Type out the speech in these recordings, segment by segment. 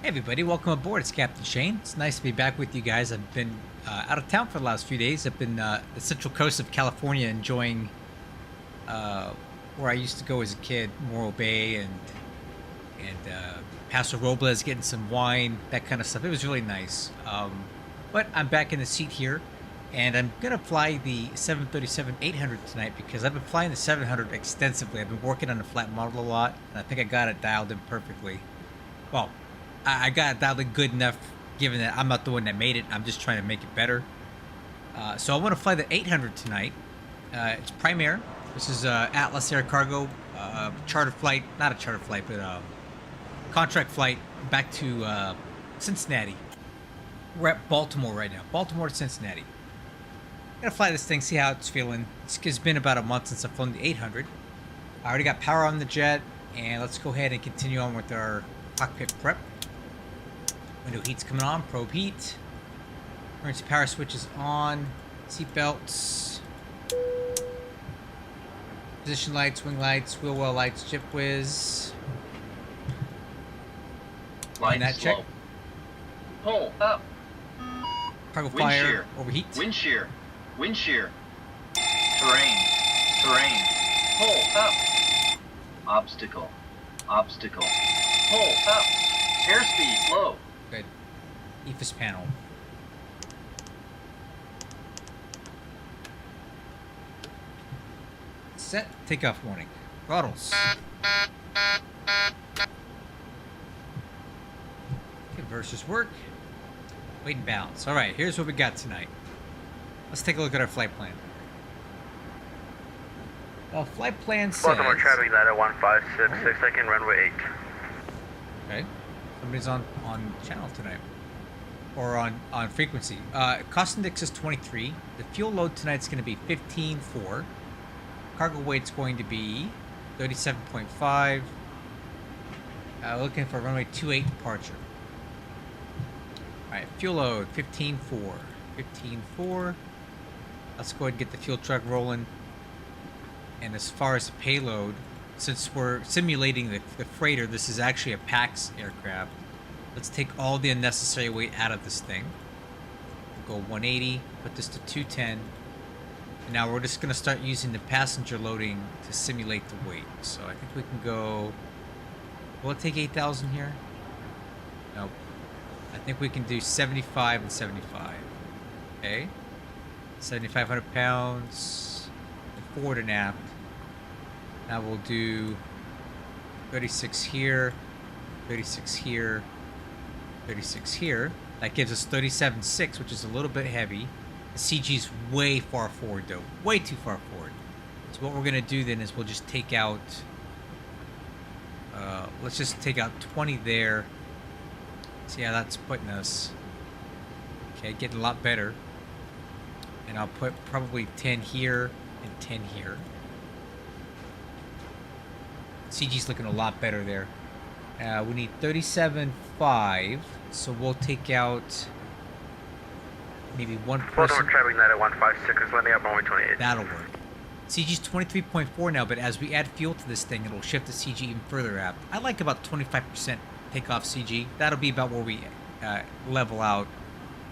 Hey everybody, welcome aboard. It's Captain Shane. It's nice to be back with you guys. I've been out of town for the last few days. I've been the central coast of California enjoying where I used to go as a kid, Morro Bay and Paso Robles, getting some wine, that kind of stuff. It was really nice. But I'm back in the seat here, and I'm gonna fly the 737-800 tonight because I've been flying the 700 extensively. I've been working on the flat model a lot, and I think I got it dialed in perfectly. Well, I got it dialed in good enough, given that I'm not the one that made it. I'm just trying to make it better. So I want to fly the 800 tonight. It's Prime Air. This is Atlas Air Cargo charter flight, not a charter flight, but contract flight back to Cincinnati. We're at Baltimore right now. Baltimore to Cincinnati. Gonna fly this thing, see how it's feeling. It's been about a month since I've flown the 800. I already got power on the jet, and let's go ahead and continue on with our cockpit prep. Window heat's coming on, probe heat. Emergency power switch is on. Seat belts. Position lights, wing lights, wheel well lights, jib whiz. Line that slow. check. Pull up. Cargo Wind fire, shear. overheat. Wind shear. Wind shear. Terrain. Terrain. Pull up. Obstacle. Obstacle. Pull up. Airspeed low. Good. EFIS panel. Set. Takeoff warning. Throttles. Converters work. Weight and balance. Alright, here's what we got tonight. Let's take a look at our flight plan. Well, flight plan says... Baltimore traffic ladder 1566, second runway 8. Okay. Somebody's on channel tonight. Or on frequency. Cost index is 23. The fuel load tonight's going to be 15.4. Cargo weight's going to be 37.5. Looking for runway 28 departure. Alright, fuel load 15.4. 15.4. Let's go ahead and get the fuel truck rolling. And as far as the payload, since we're simulating the freighter, this is actually a PAX aircraft. Let's take all the unnecessary weight out of this thing. We'll go 180, put this to 210. And now we're just going to start using the passenger loading to simulate the weight. So I think we can go... Will it take 8,000 here? Nope. I think we can do 75 and 75. Okay. 7,500 pounds. Forward and aft. Now we'll do 36 here, 36 here, 36 here. That gives us 37.6, which is a little bit heavy. The CG's way far forward though, way too far forward. So what we're gonna do then is we'll just take out, let's just take out 20 there. See how that's putting us. Okay, getting a lot better. And I'll put probably 10 here and 10 here. CG's looking a lot better there. We need 37.5, so we'll take out maybe one person. Baltimore traffic ladder 156, landing up runway 28. That'll work. CG's 23.4 now, but as we add fuel to this thing, it'll shift the CG even further aft. I like about 25% takeoff CG. That'll be about where we level out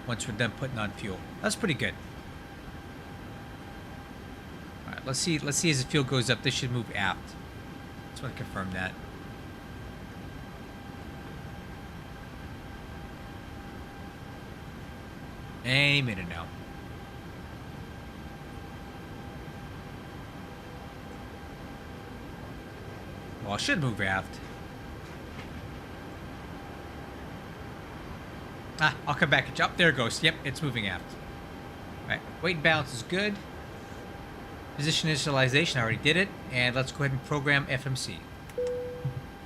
once we're done putting on fuel. That's pretty good. All right, let's see as the fuel goes up. This should move aft. Just want to confirm that. Any minute now. Well, it should move aft. I'll come back and jump. There it goes. Yep, it's moving aft. Alright, weight and balance is good. Position initialization, I already did it. And let's go ahead and program FMC.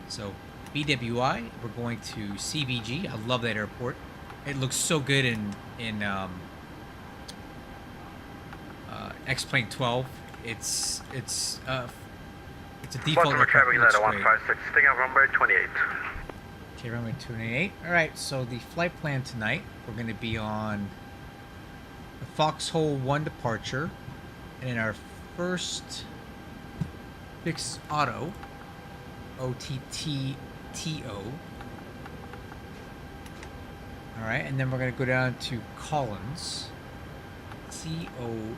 So, BWI, we're going to CVG. I love that airport. It looks so good in X-Plane 12. It's a default Baltimore aircraft. traffic It looks ladder great. 156, taking off runway 28. Okay, runway 28. Alright, so the flight plan tonight, we're going to be on the Foxhole 1 departure. And in our first fixed auto, OTTTO, All right, and then we're going to go down to Collins. C-O-L-N-S.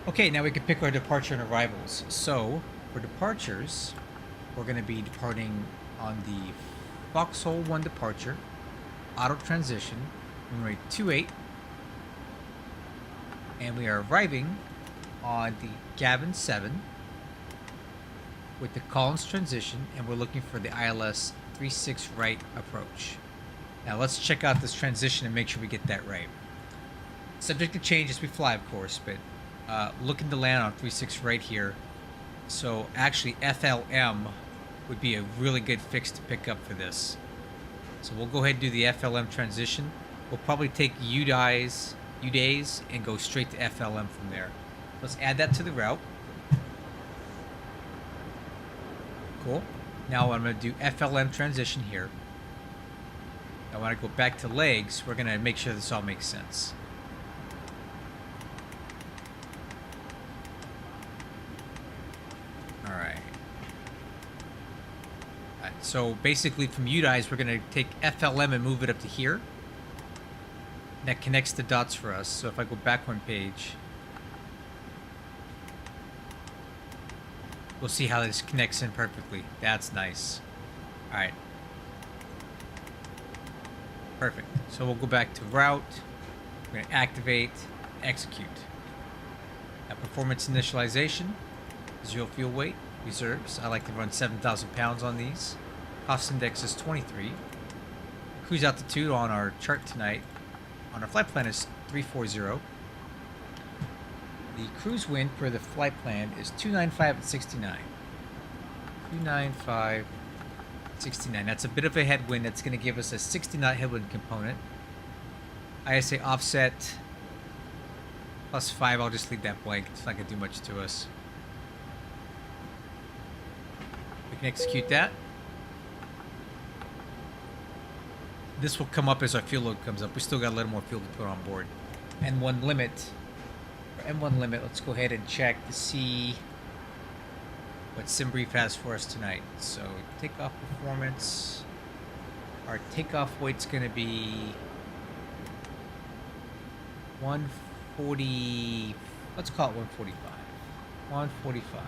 Okay, now we can pick our departure and arrivals. So, for departures, we're going to be departing on the Foxhole 1 departure, auto transition, runway 28, and we are arriving on the Gavin 7 with the Collins transition, and we're looking for the ILS 36 right approach. Now let's check out this transition and make sure we get that right. Subject to change as we fly, of course, but looking to land on 36 right here. So actually FLM would be a really good fix to pick up for this. So we'll go ahead and do the FLM transition. We'll probably take UDAys and go straight to FLM from there. Let's add that to the route. Cool. Now I'm going to do FLM transition here. I want to go back to legs. We're going to make sure this all makes sense. All right. So basically from UDAys, we're going to take FLM and move it up to here. That connects the dots for us. So if I go back one page, we'll see how this connects in perfectly. That's nice. All right. Perfect. So we'll go back to route. We're going to activate, execute. Now performance initialization, zero fuel weight, reserves. I like to run 7,000 pounds on these. Cost index is 23. Cruise altitude on our chart tonight, on our flight plan, is 340. The cruise wind for the flight plan is 295 at 69. 295 at 69. That's a bit of a headwind. That's going to give us a 60 knot headwind component. ISA offset +5. I'll just leave that blank. It's not going to do much to us. We can execute that. This will come up as our fuel load comes up. We still got a little more fuel to put on board. N1 limit. For M1 limit, let's go ahead and check to see what SimBrief has for us tonight. So takeoff performance. Our takeoff weight's going to be 140. Let's call it 145. 145.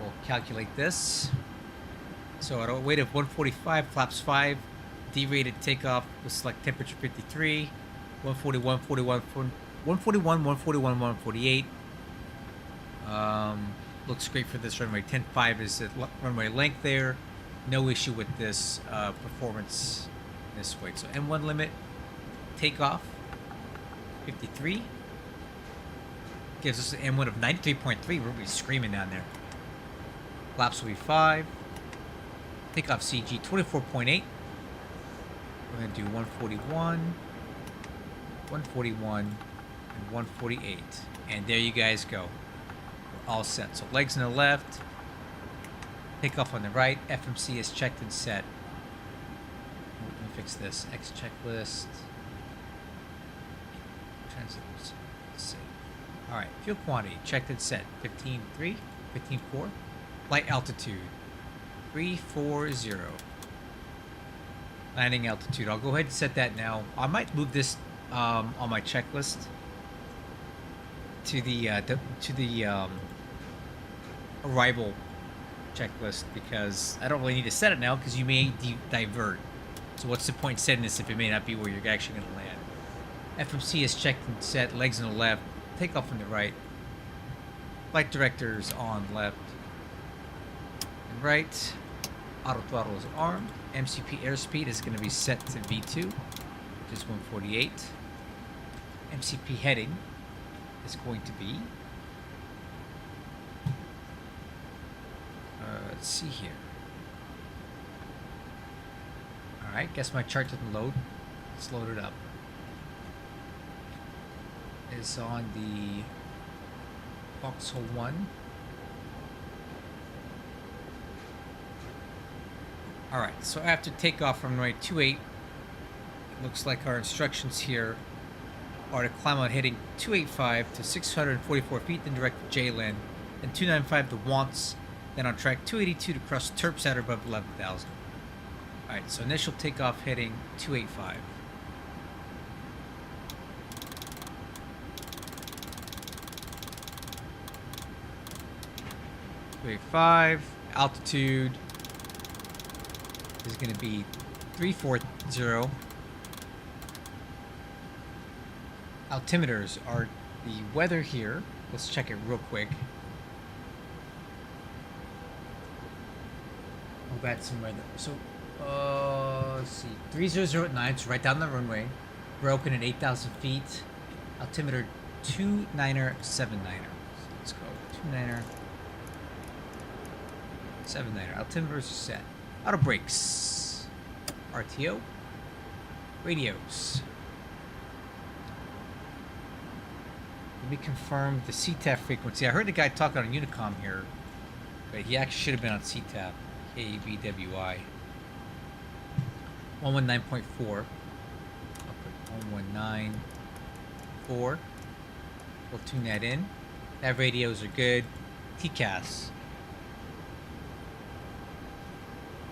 We'll calculate this. So at a weight of 145, flaps 5, D-rated takeoff, we'll select temperature 53, 141, 148. Looks great for this runway. 10.5 is the runway length there. No issue with this performance this weight. So M1 limit, takeoff, 53. Gives us an M1 of 93.3. We're going to be screaming down there. Flaps will be 5. Takeoff CG 24.8. We're going to do 141, 141, and 148. And there you guys go. We're all set. So legs on the left, takeoff on the right. FMC is checked and set. Let me fix this. X checklist. Transit. Let's see. All right. Fuel quantity checked and set. 15.3, 15.4. Flight altitude 340. Landing altitude. I'll go ahead and set that now. I might move this on my checklist to the arrival checklist, because I don't really need to set it now because you may divert. So what's the point setting this if it may not be where you're actually going to land? FMC is checked and set. Legs on the left. Takeoff on the right. Flight directors on left and right. Auto throttle is armed. MCP airspeed is going to be set to V2, which is 148. MCP heading is going to be, let's see here. Alright, guess my chart didn't load. Let's load it up. It's on the Foxhole 1. Alright, so after takeoff from runway 28, it looks like our instructions here are to climb out heading 285 to 644 feet, then direct to JLand, and 295 to Wants, Then on track 282 to cross Terps at or above 11,000. Alright, so initial takeoff heading 285. Altitude is going to be 340. Altimeters are the weather here. Let's check it real quick. Oh, that's some weather. So, let's see. 3009, it's right down the runway. Broken at 8,000 feet. Altimeter 29er, 79er. So let's go 29er. 79er. Altimeters are set. Auto brakes. RTO. Radios. Let me confirm the CTAF frequency. I heard the guy talking on Unicom here, but he actually should have been on CTAF. BWI. 119.4. I'll put 119.4. We'll tune that in. That radios are good. TCAS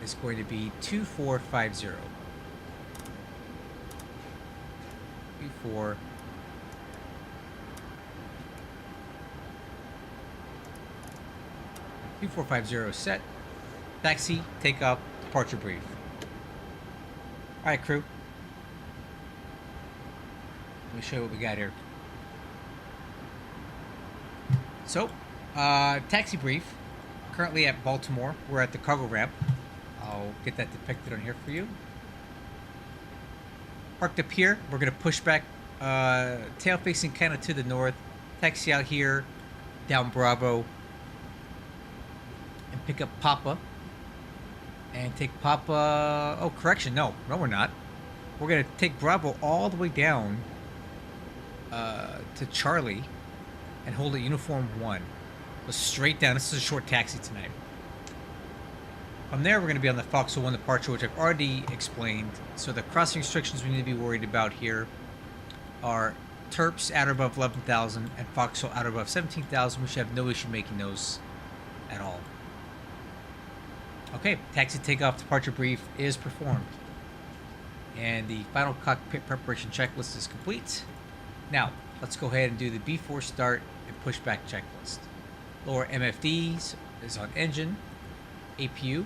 is going to be 2450. 2450 set. Taxi, takeoff, departure brief. Alright, crew. Let me show you what we got here. So, taxi brief. Currently at Baltimore. We're at the cargo ramp. I'll get that depicted on here for you. Parked up here. We're going to push back, tail facing kind of to the north. Taxi out here, down Bravo. And pick up Papa. And take Papa... Oh, correction. No, we're not. We're going to take Bravo all the way down to Charlie and hold at Uniform 1. Go straight down. This is a short taxi tonight. From there, we're going to be on the Foxhole 1 departure, which I've already explained. So the crossing restrictions we need to be worried about here are Terps at or above 11,000 and Foxhole at or above 17,000. We should have no issue making those at all. Okay, taxi takeoff departure brief is performed. And the final cockpit preparation checklist is complete. Now, let's go ahead and do the before start and pushback checklist. Lower MFDs is on engine. APU. We'll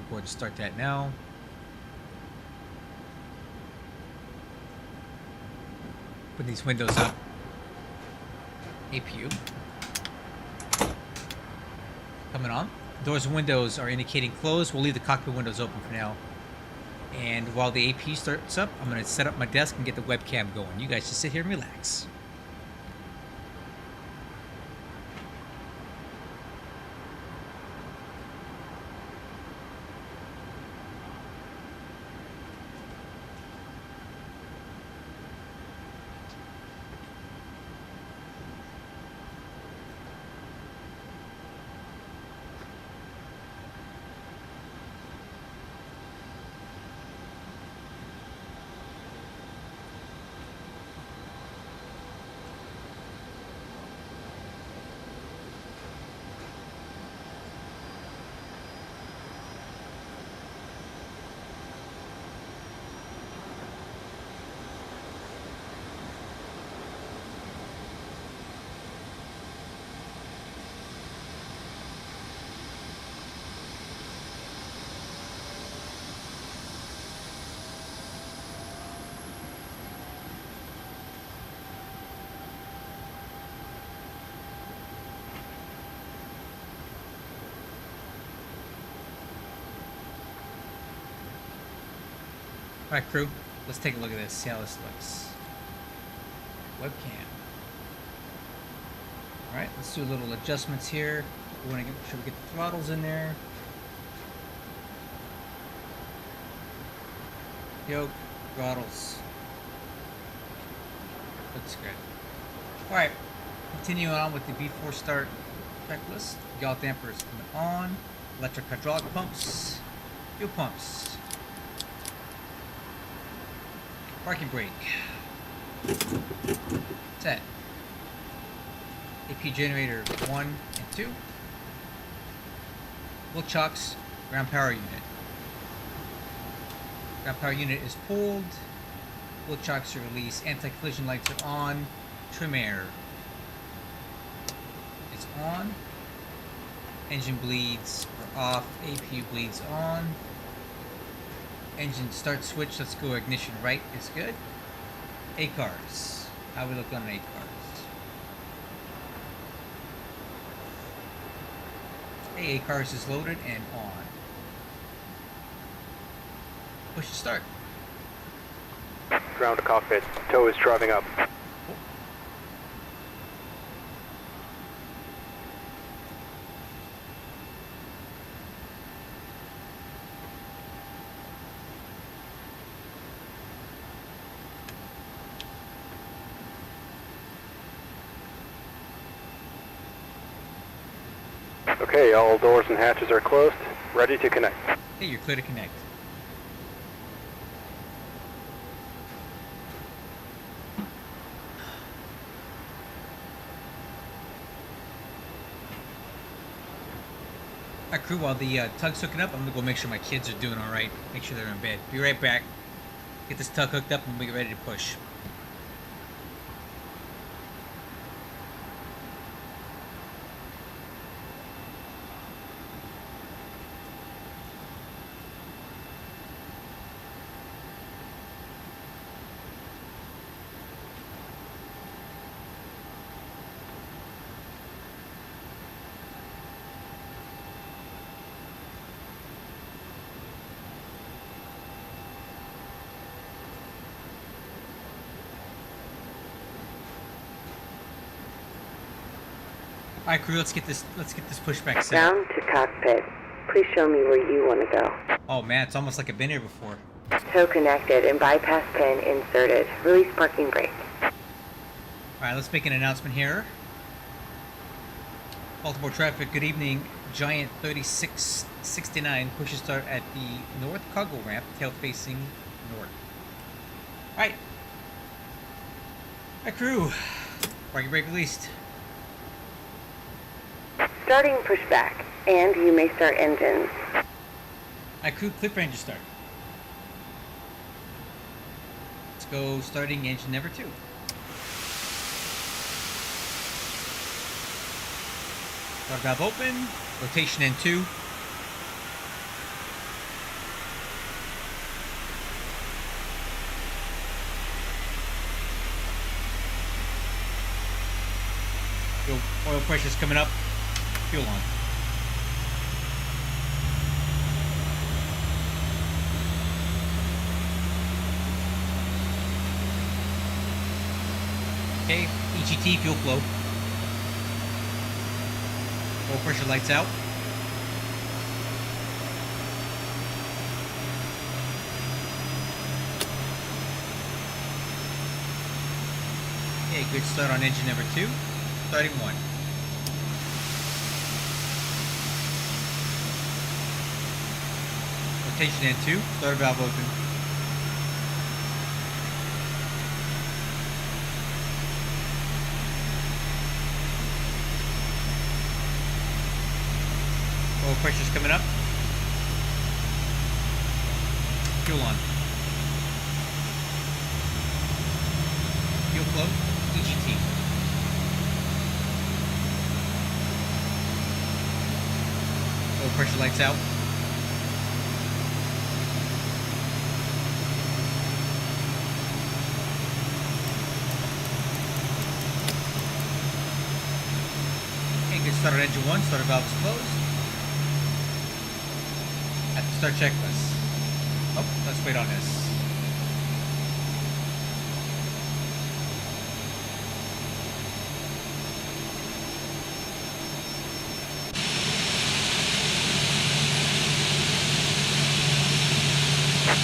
go ahead and start that now. Put these windows up. APU. Coming on. Doors and windows are indicating closed. We'll leave the cockpit windows open for now. And while the AP starts up, I'm going to set up my desk and get the webcam going. You guys just sit here and relax. Alright, crew, let's take a look at this, see how this looks. Webcam. Alright, let's do a little adjustments here. We want to make sure we get the throttles in there. Yoke, throttles. Looks good. Alright, continue on with the before start checklist. Yaw dampers coming on. Electric hydraulic pumps. Fuel pumps. Parking brake. Set. AP generator 1 and 2. Will chocks, ground power unit. Ground power unit is pulled. Will chocks are released. Anti-collision lights are on. Trim air is on. Engine bleeds are off. APU bleeds on. Engine start switch. Let's go ignition right is good. ACARS. How we look on ACARS? Hey, ACARS is loaded and on. Push to start. Ground to cockpit. Tow is driving up. Okay, all doors and hatches are closed. Ready to connect. Hey, you're clear to connect. Alright, crew, while the tug's hooking up, I'm gonna go make sure my kids are doing alright. Make sure they're in bed. Be right back. Get this tug hooked up and we'll get ready to push. Alright, crew, let's get this pushback set. Ground to cockpit. Please show me where you want to go. Oh man, it's almost like I've been here before. Tow connected and bypass pin inserted. Release parking brake. Alright, let's make an announcement here. Baltimore traffic, good evening. Giant 3669 push to start at the north cargo ramp, tail facing north. Alright. Alright, crew. Parking brake released. Starting pushback, and you may start engines. Alright, crew, clip range to start. Let's go starting engine number 2. Start valve open, rotation N2. Oil pressure's coming up. Fuel on. Okay, EGT fuel flow. Oil pressure lights out. Okay, good start on engine number 2. Starting 1. Rotation N2, starter valve open. Oil pressure's coming up. Fuel on. Fuel flow, EGT. Oil pressure lights out. Good start on engine 1, starter valve is closed. At the start checklist. Oh, let's wait on this.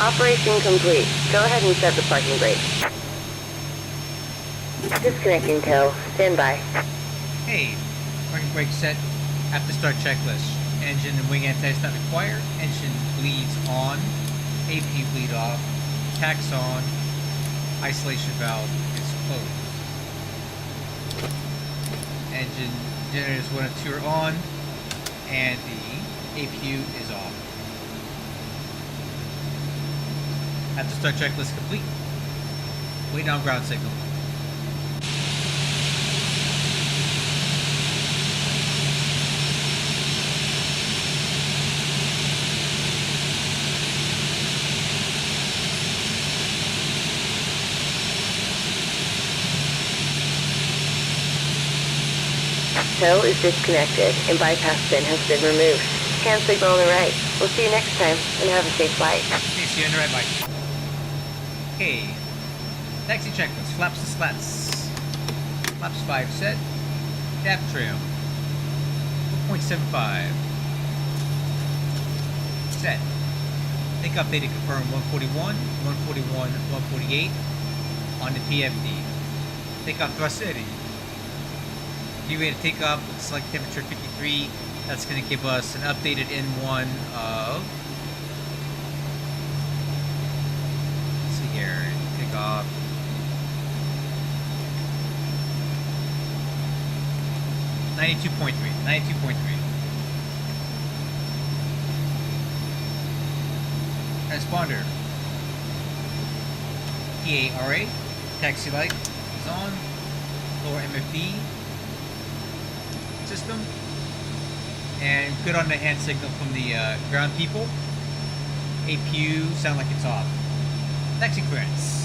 Operation complete. Go ahead and set the parking brake. Disconnecting tow. Stand by. Hey, parking brake set. After start checklist. Engine and wing anti-ice not required. Engine bleeds on. AP bleed off. Tax on. Isolation valve is closed. Engine generators 1 and 2 are on, and the APU is off. After start checklist complete. Waiting on ground signal. Cell is disconnected and bypass pin has been removed. Hand signal on the right. We'll see you next time and have a safe flight. Okay, see you on the right, bye. Okay. Taxi checklist. Flaps and slats. Flaps 5 set. Gap trim. 4.75. Set. Think updated confirm 141, 141, 148 on the PFD. Takeoff thrust setting. Deviated takeoff, select temperature 53. That's going to give us an updated N1 of. Let's see here. Takeoff. .3. Transponder. PARA. Taxi light is on. Lower MFD system. And good on the hand signal from the ground people. APU sound like it's off. Taxi clearance.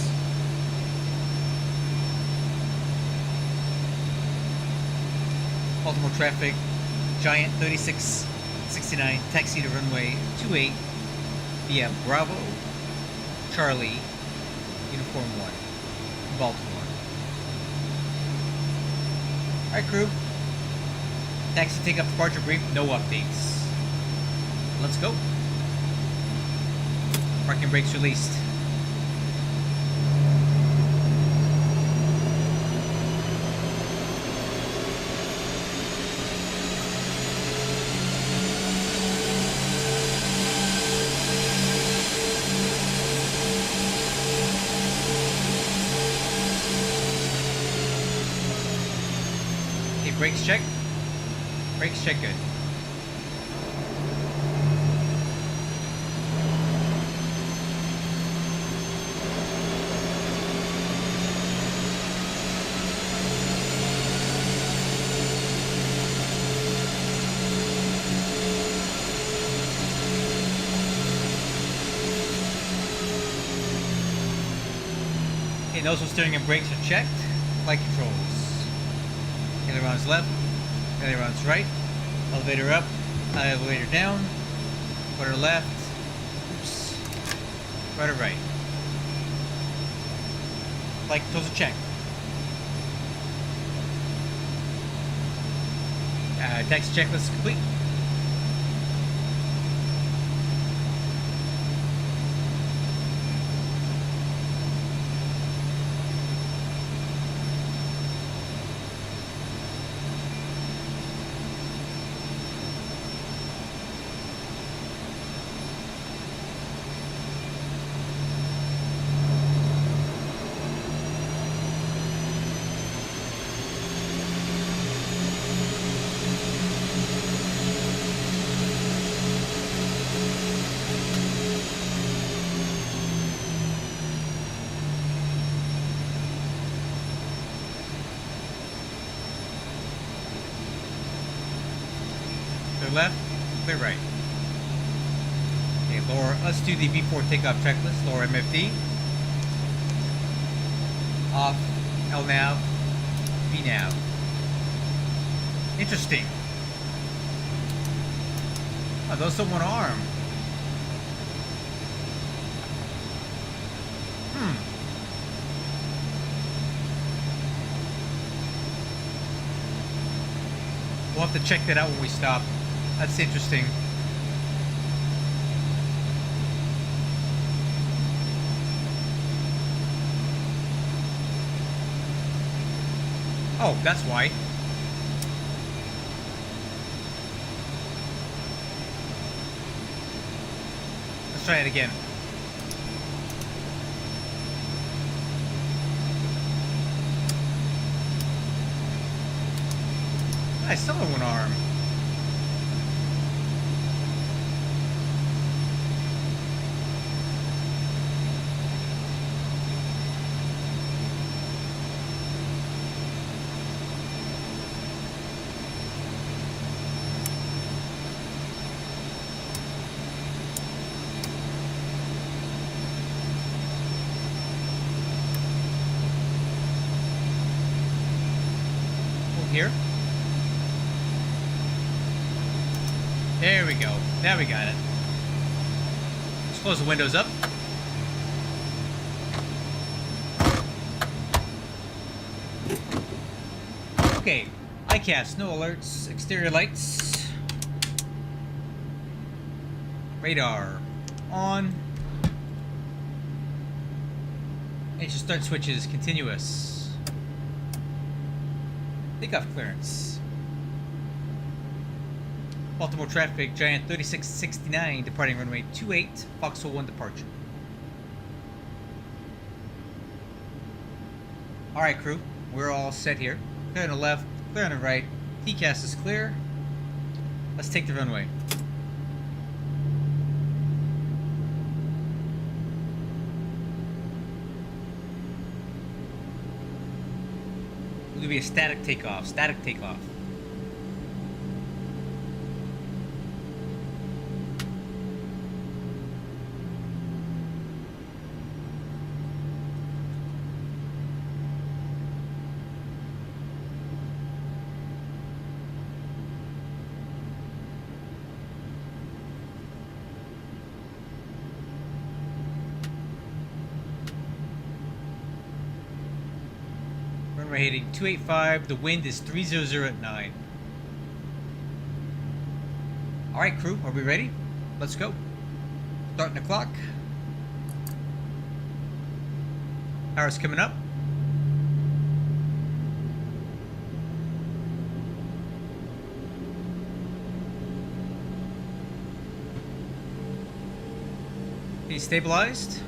Baltimore traffic. Giant 3669. Taxi to runway 28 via Bravo Charlie Uniform 1 Baltimore. Alright, crew. Taxi takeoff departure brief, no updates. Let's go. Parking brakes released. Okay, brakes check. Brakes check good. Okay, nozzle steering and brakes are checked. Flight controls. Ailerons left. Ailerons right. Elevator up. Elevator down. Rudder left. Oops. Rudder right. Flight controls are checked. Taxi checklist is complete. Clear left, clear right. Okay, lower, let's do the V4 takeoff checklist. Lower MFD. Off, LNAV, VNAV. Interesting. Oh, those are one arm. We'll have to check that out when we stop. That's interesting. Oh, that's why. Let's try it again. I still have one arm. Here. There we go. Now we got it. Let's close the windows up. Okay. ICAS, no alerts. Exterior lights. Radar on. Engine start switches continuous. Takeoff clearance. Baltimore traffic, Giant 3669, departing runway 28, Foxhole 1 departure. Alright crew, we're all set here. Clear on the left, clear on the right, TCAS is clear. Let's take the runway. It'll be a static takeoff, static takeoff. We're heading 285. The wind is 300 at 9. Alright crew, are we ready? Let's go. Starting the clock. Power's coming up. He's stabilized.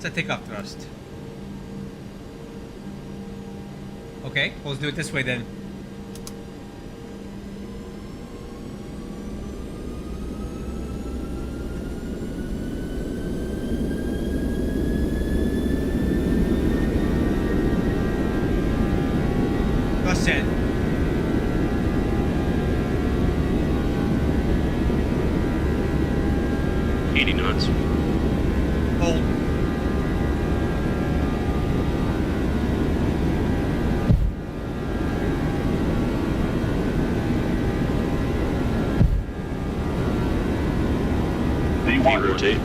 Let's take off thrust. Okay, well, let's do it this way then. Thrust in. knots. Hold. Rotate.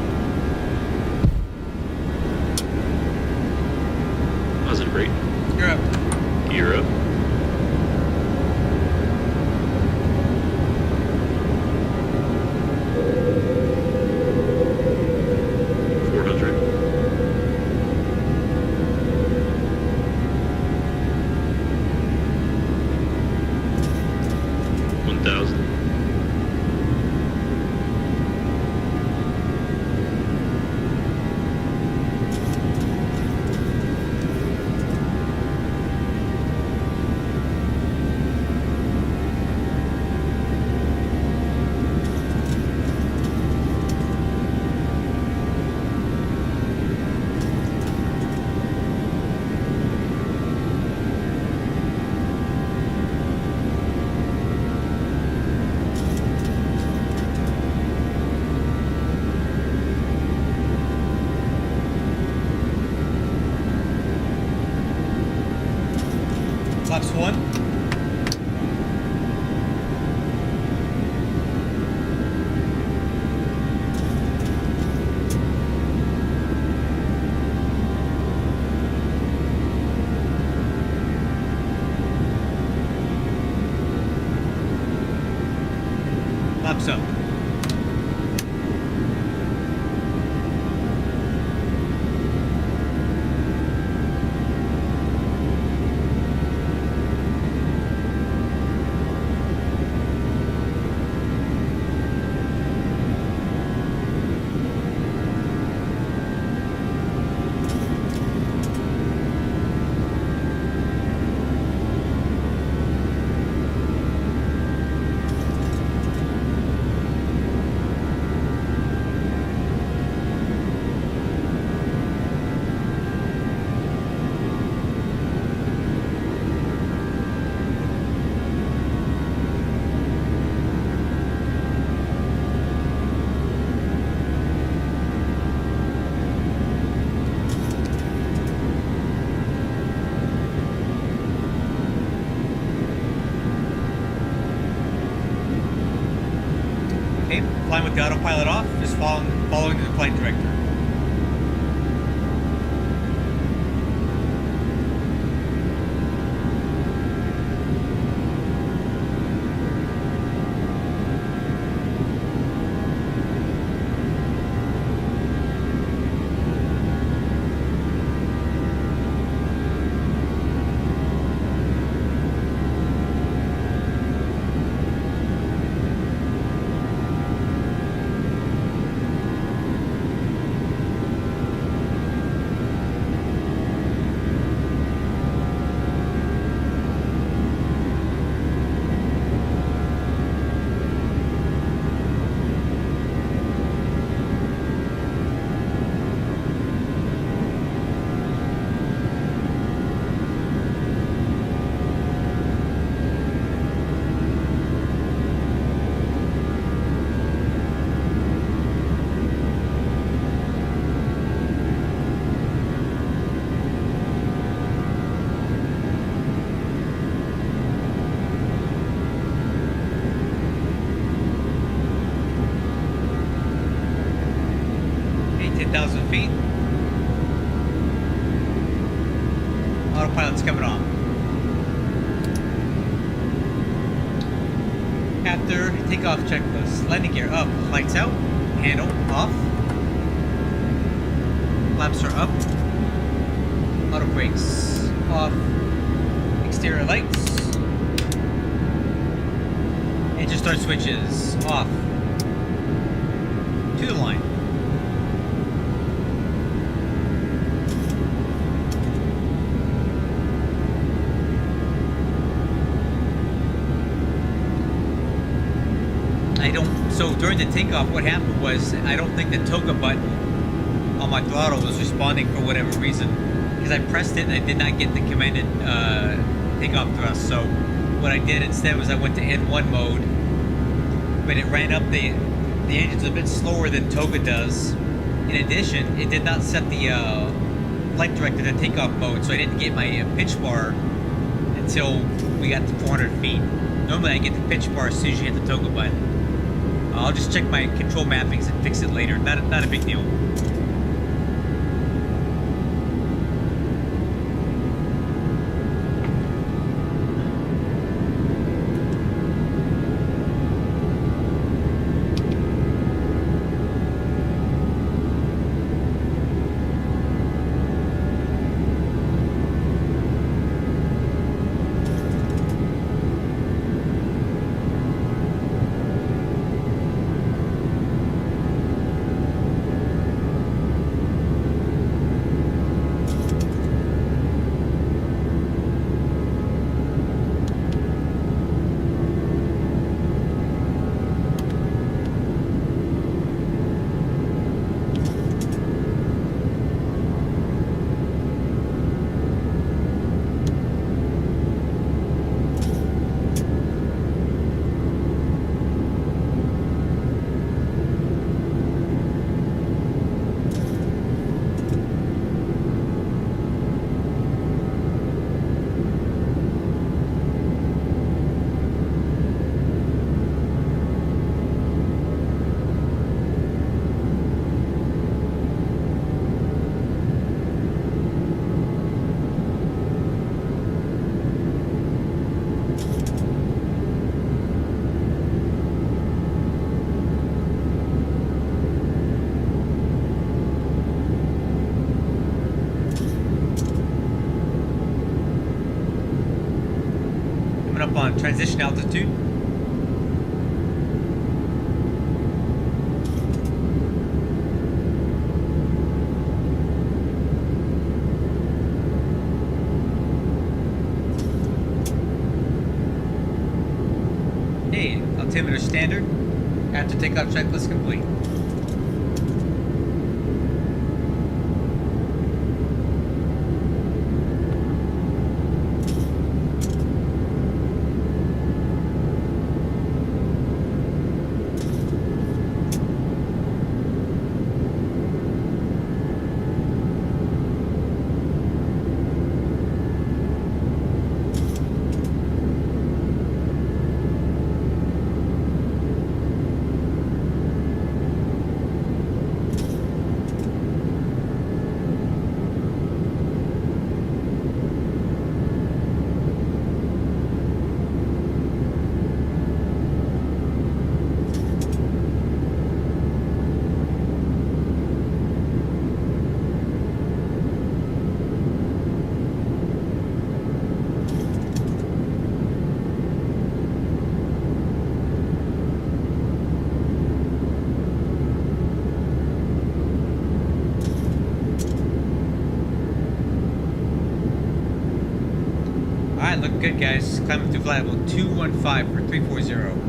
Positive rate. You're up. Gear up. Flaps 1. Flaps up. flying with the autopilot off, just following the flight director. Feet. Autopilot's coming on. After takeoff checklist, landing gear up, lights out, handle off, flaps are up, auto brakes off, exterior lights, engine start switches off, to the line. So during the takeoff, what happened was I don't think the toga button on my throttle was responding for whatever reason, because I pressed it and I did not get the commanded takeoff thrust. So what I did instead was I went to N1 mode, but it ran up the engine's a bit slower than toga does. In addition, it did not set the flight director to takeoff mode, so I didn't get my pitch bar until we got to 400 feet. Normally I get the pitch bar as soon as you hit the toga button. I'll just check my control mappings and fix it later. Not a big deal. Up on transition altitude. Hey, altimeter standard. After takeoff checklist complete. Alright, looking good, guys. Climbing through flight level 215 for 340.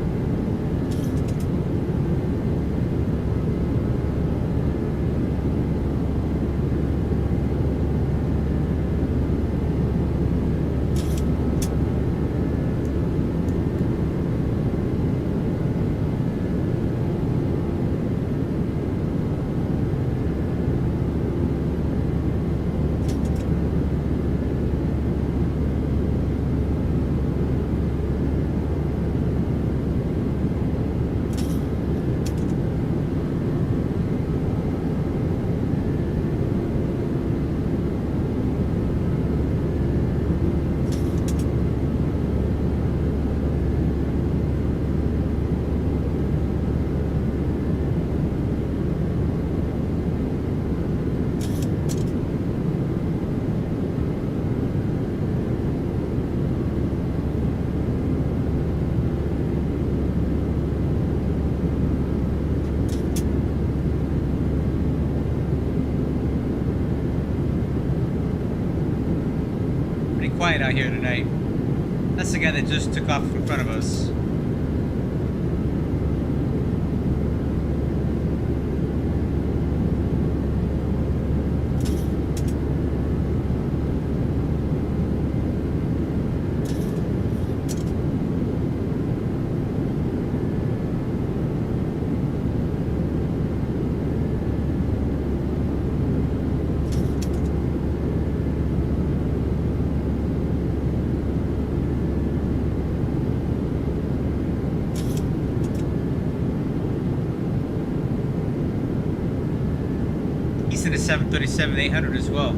Quiet out here tonight. That's the guy that just took off in front of us. Kingston is 737-800 as well.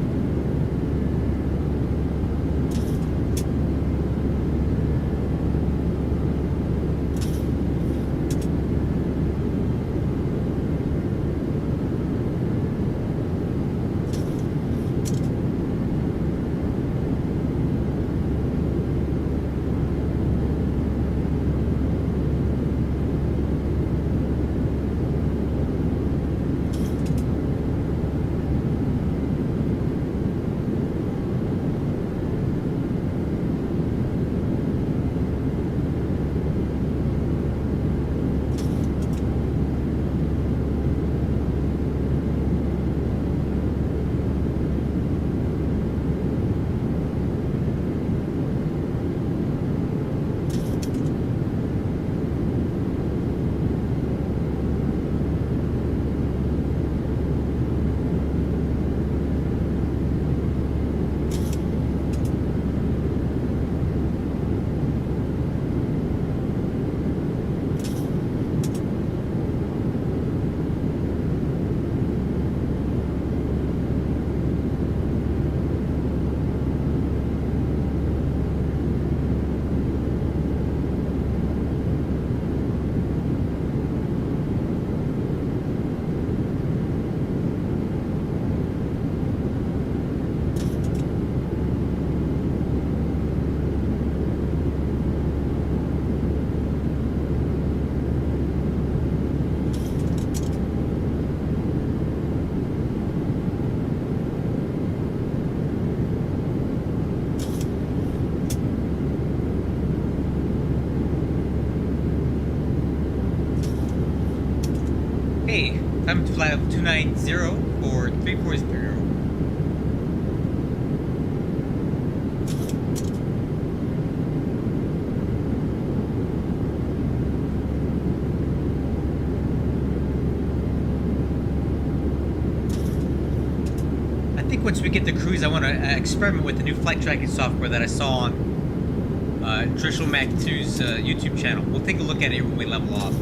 Hey, time to fly up 290 for 340. I think once we get to cruise, I want to experiment with the new flight tracking software that I saw on Traditional Mac 2's YouTube channel. We'll take a look at it when we level off.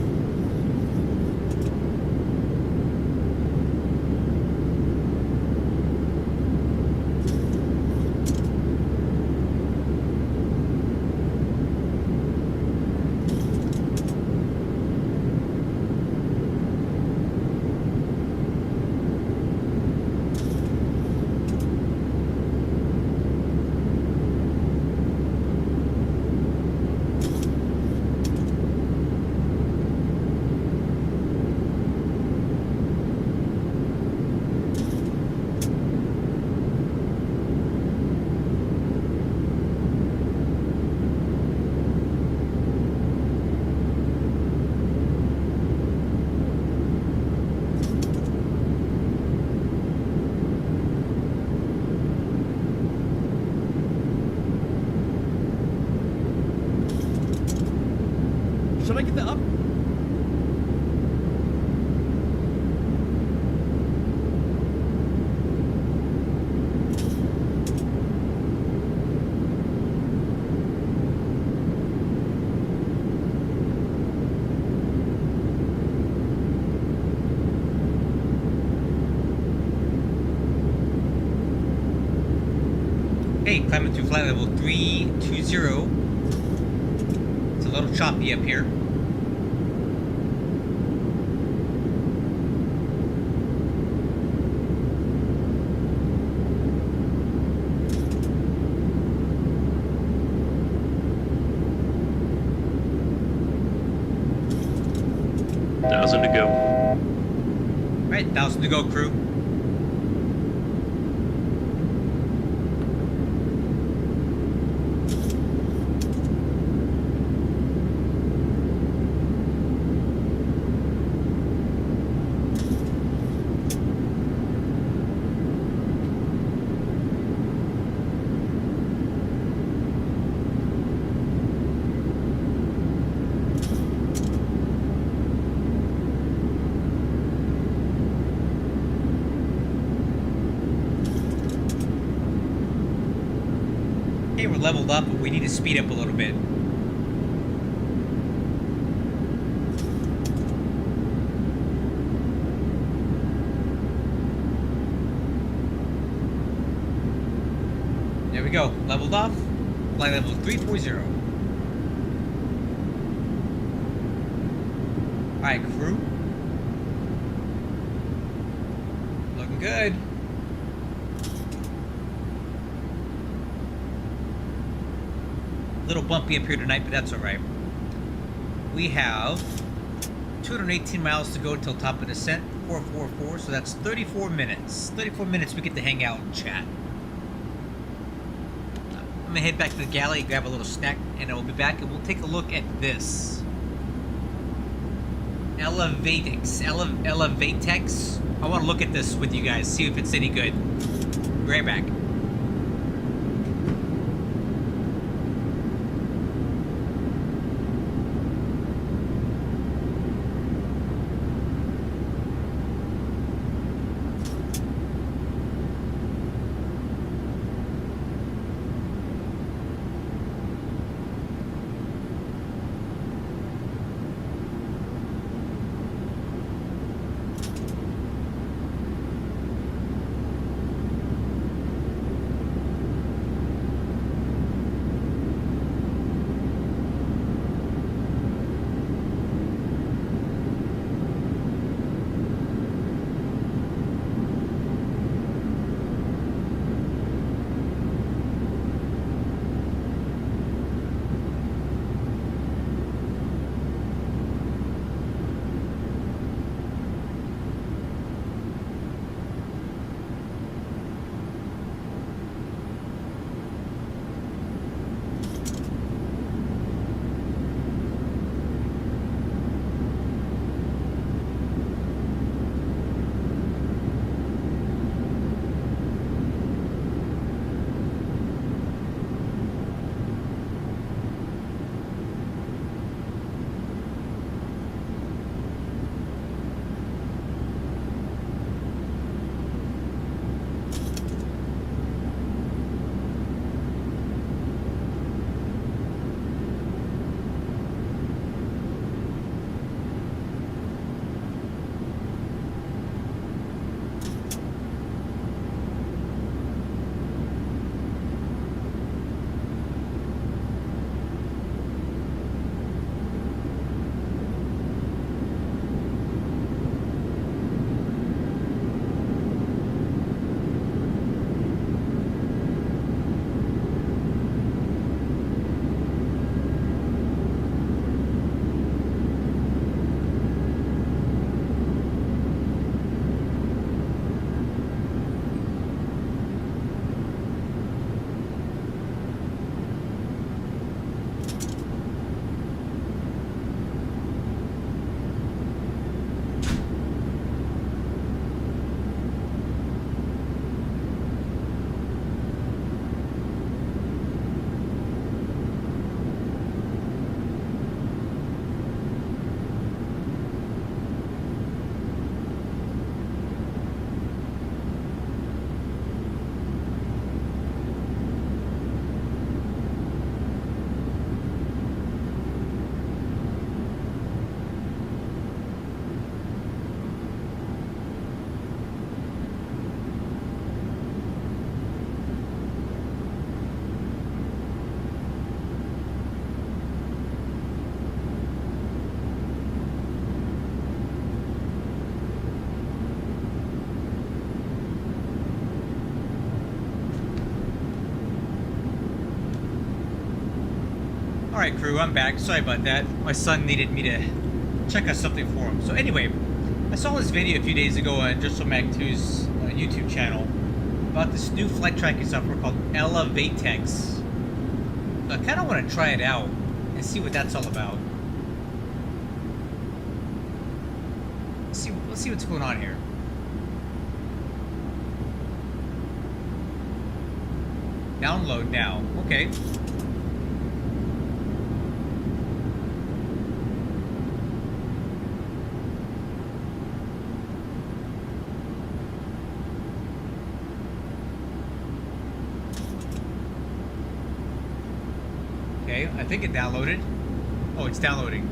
Look at the up. Okay, climbing through flight level 320. It's a little choppy up here. Thousand to go. Right, 1,000 to go, crew. Okay, we're leveled up, but we need to speed up a little bit. There we go, leveled off. Flight level 340. Alright, crew. Looking good. A little bumpy up here tonight, but that's alright. We have 218 miles to go till top of descent, 444, so that's 34 minutes. 34 minutes we get to hang out and chat. I'm gonna head back to the galley, grab a little snack, and I'll be back and we'll take a look at this. Elevatex. I want to look at this with you guys, see if it's any good. Be right back. Alright, crew, I'm back. Sorry about that. My son needed me to check out something for him. So anyway, I saw this video a few days ago on Just So Mac 2's YouTube channel about this new flight tracking software called Elevatex. So I kind of want to try it out and see what that's all about. Let's see what's going on here. Download now. Okay. Okay, I think it downloaded. Oh, it's downloading.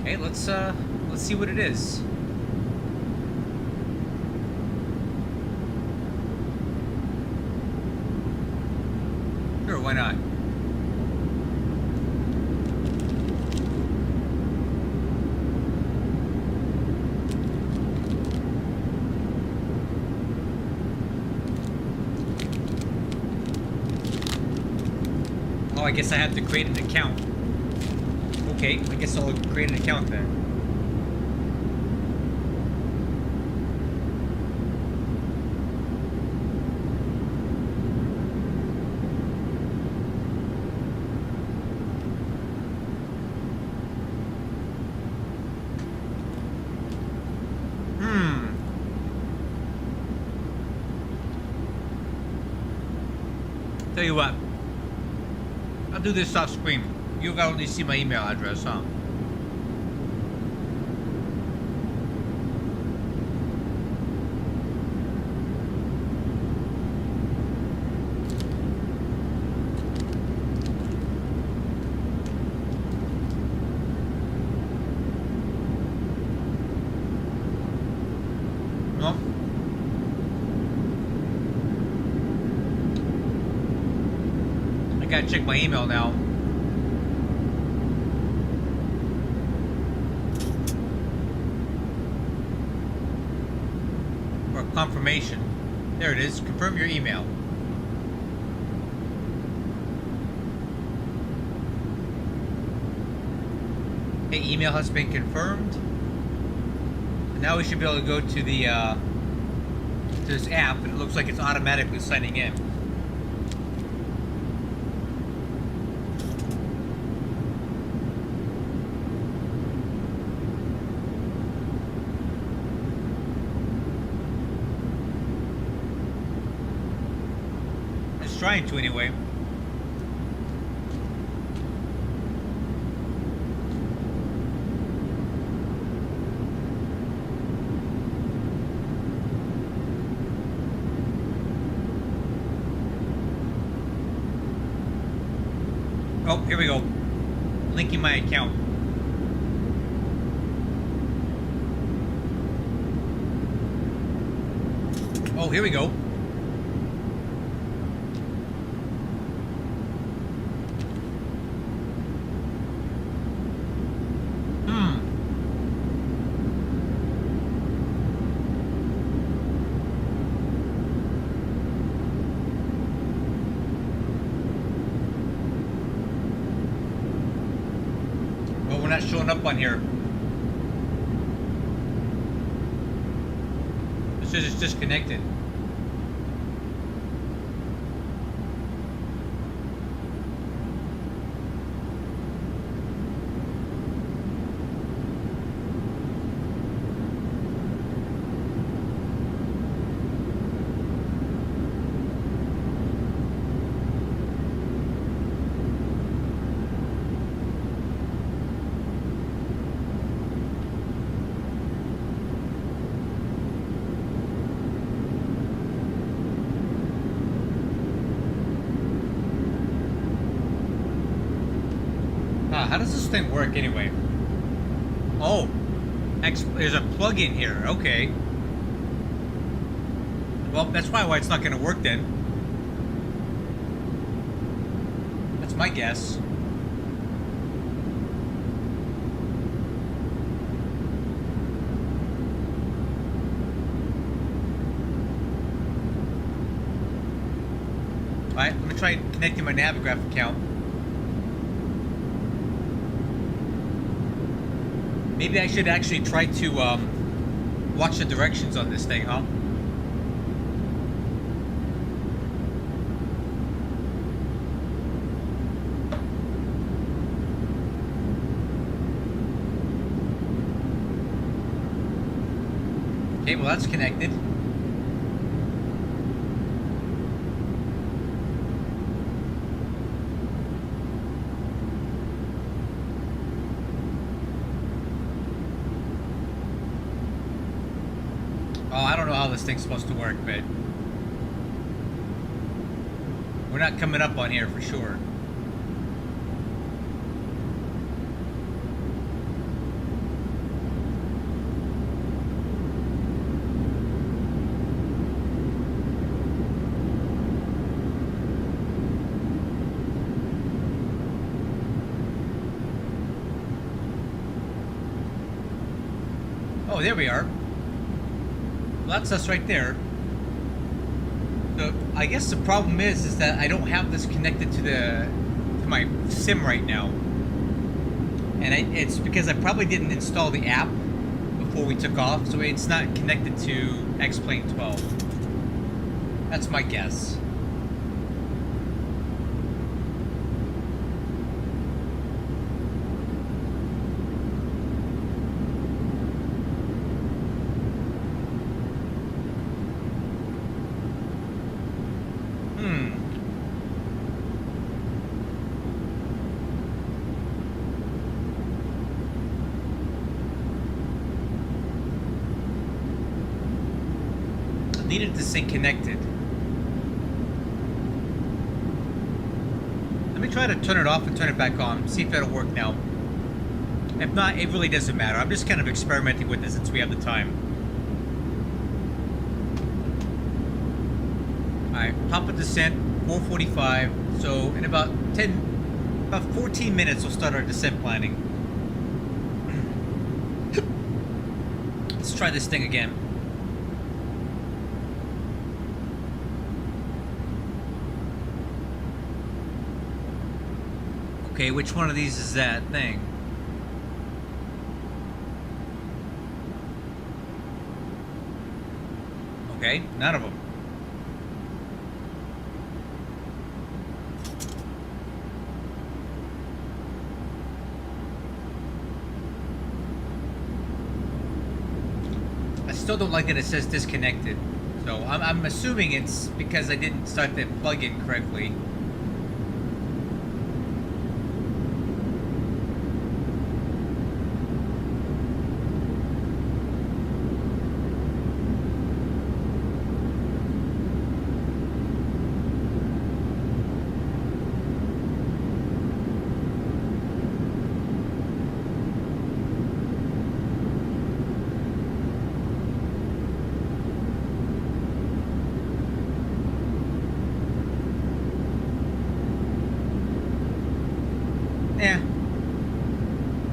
Okay, let's see what it is. Sure, why not? Oh, I guess I have to create an account. Okay, I guess I'll create an account then. Tell you what, I'll do this off screen. You can only see my email address, huh? No. I gotta check my email now. Confirmation. There it is. Confirm your email. Okay, email has been confirmed. And now we should be able to go to the to this app, and it looks like it's automatically signing in. Trying to anyway. Oh, here we go. Linking my account. Oh, here we go. Showing up on here. It says it's disconnected. How does this thing work anyway? Oh, there's a plug-in here. Okay. Well, that's probably why it's not going to work then. That's my guess. Alright, let me try connecting my Navigraph account. Maybe I should actually try to watch the directions on this thing, huh? Okay, well that's connected. Oh, I don't know how this thing's supposed to work, but we're not coming up on here for sure. Oh, there we are. Well, that's us right there. So I guess the problem is that I don't have this connected to my sim right now, and it's because I probably didn't install the app before we took off, so it's not connected to X-Plane 12. That's my guess. Needed this thing connected. Let me try to turn it off and turn it back on, see if that'll work now. If not, it really doesn't matter. I'm just kind of experimenting with this since we have the time. Alright, pop a descent, 4:45. So in about 14 minutes we'll start our descent planning. Let's try this thing again. Okay, which one of these is that thing? Okay, none of them. I still don't like that it says disconnected. So I'm assuming it's because I didn't start the plug-in correctly.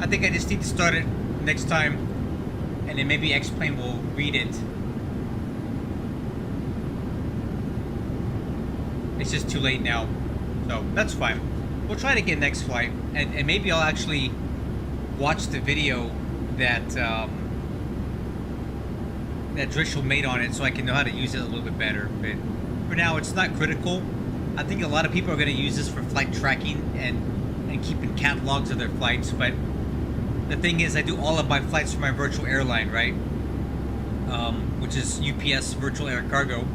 I think I just need to start it next time, and then maybe X-Plane will read it. It's just too late now, so that's fine. We'll try it again next flight, and maybe I'll actually watch the video that that Drishel made on it, so I can know how to use it a little bit better. But for now, it's not critical. I think a lot of people are going to use this for flight tracking and keeping catalogs of their flights, but the thing is, I do all of my flights for my virtual airline, right? Which is UPS Virtual Air Cargo,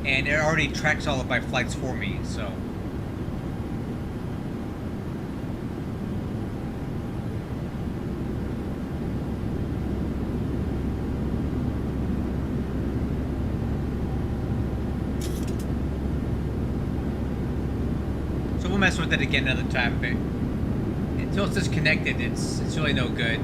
and it already tracks all of my flights for me, so. So we'll mess with it again another time, but until it's disconnected, it's really no good.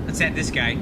Let's add this guy.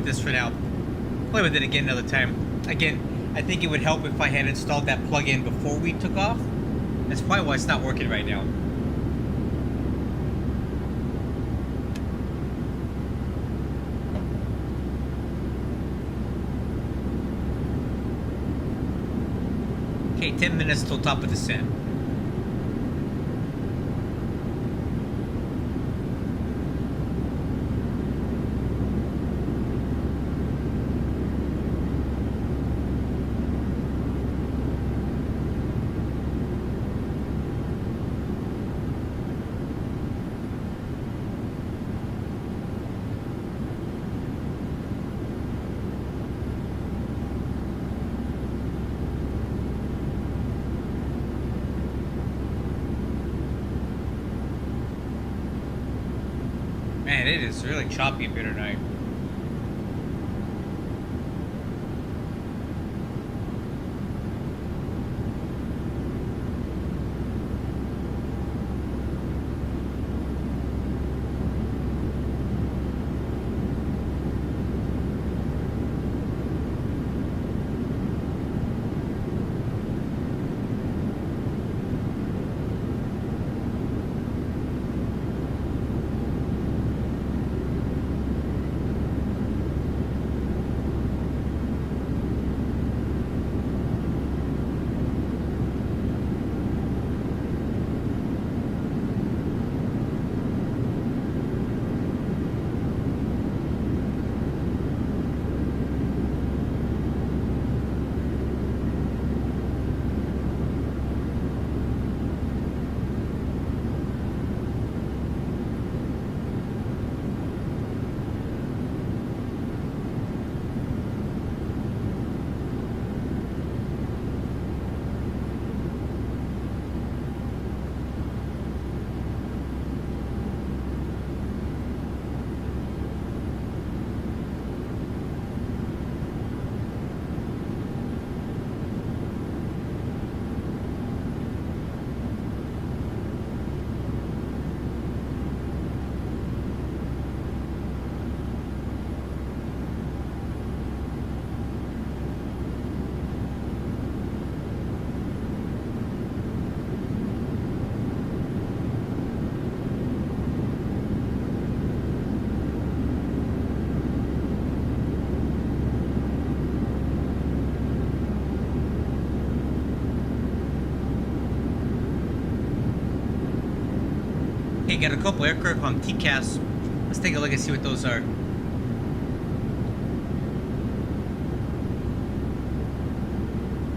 this for now. Play with it again another time. Again, I think it would help if I had installed that plug-in before we took off. That's probably why it's not working right now. Okay, 10 minutes till top of descent. Man, it is really choppy up here tonight. Okay, got a couple aircraft on TCAS. Let's take a look and see what those are.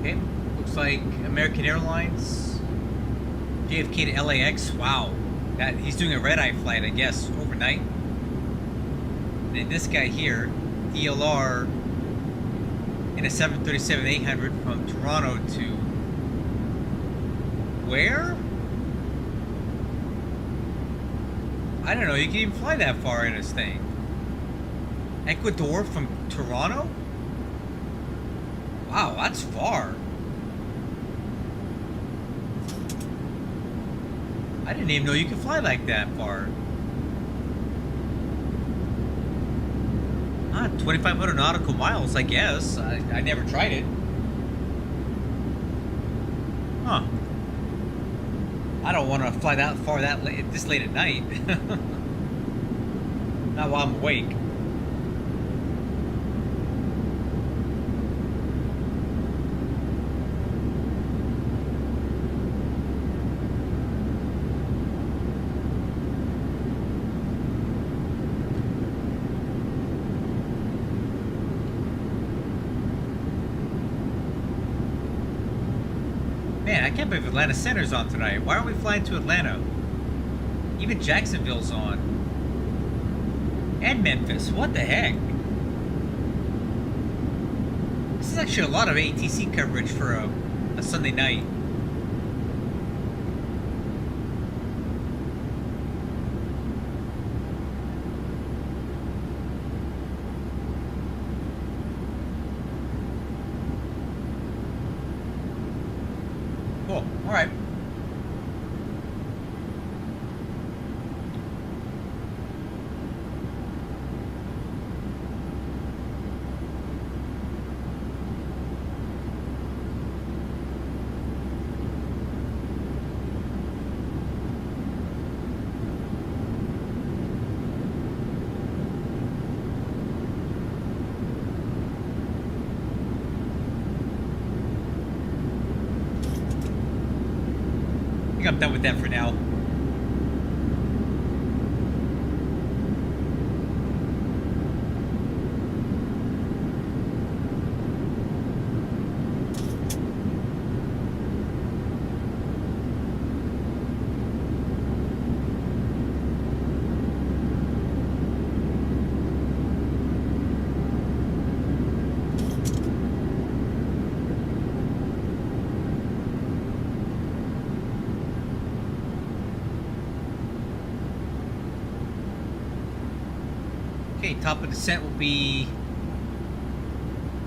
Okay, looks like American Airlines, JFK to LAX. Wow, that he's doing a red-eye flight, I guess, overnight. And then this guy here, DLR, in a 737-800 from Toronto to where? I don't know, you can even fly that far in this thing. Ecuador from Toronto? Wow, that's far. I didn't even know you could fly like that far. Ah, 2,500 nautical miles, I guess. I never tried it. Huh. I don't want to fly that far that late, this late at night. Not while I'm awake. Man, I can't believe Atlanta Center's on tonight. Why aren't we flying to Atlanta? Even Jacksonville's on. And Memphis. What the heck? This is actually a lot of ATC coverage for a Sunday night. Cool. All right. I'm done with that for now. Okay, top of descent will be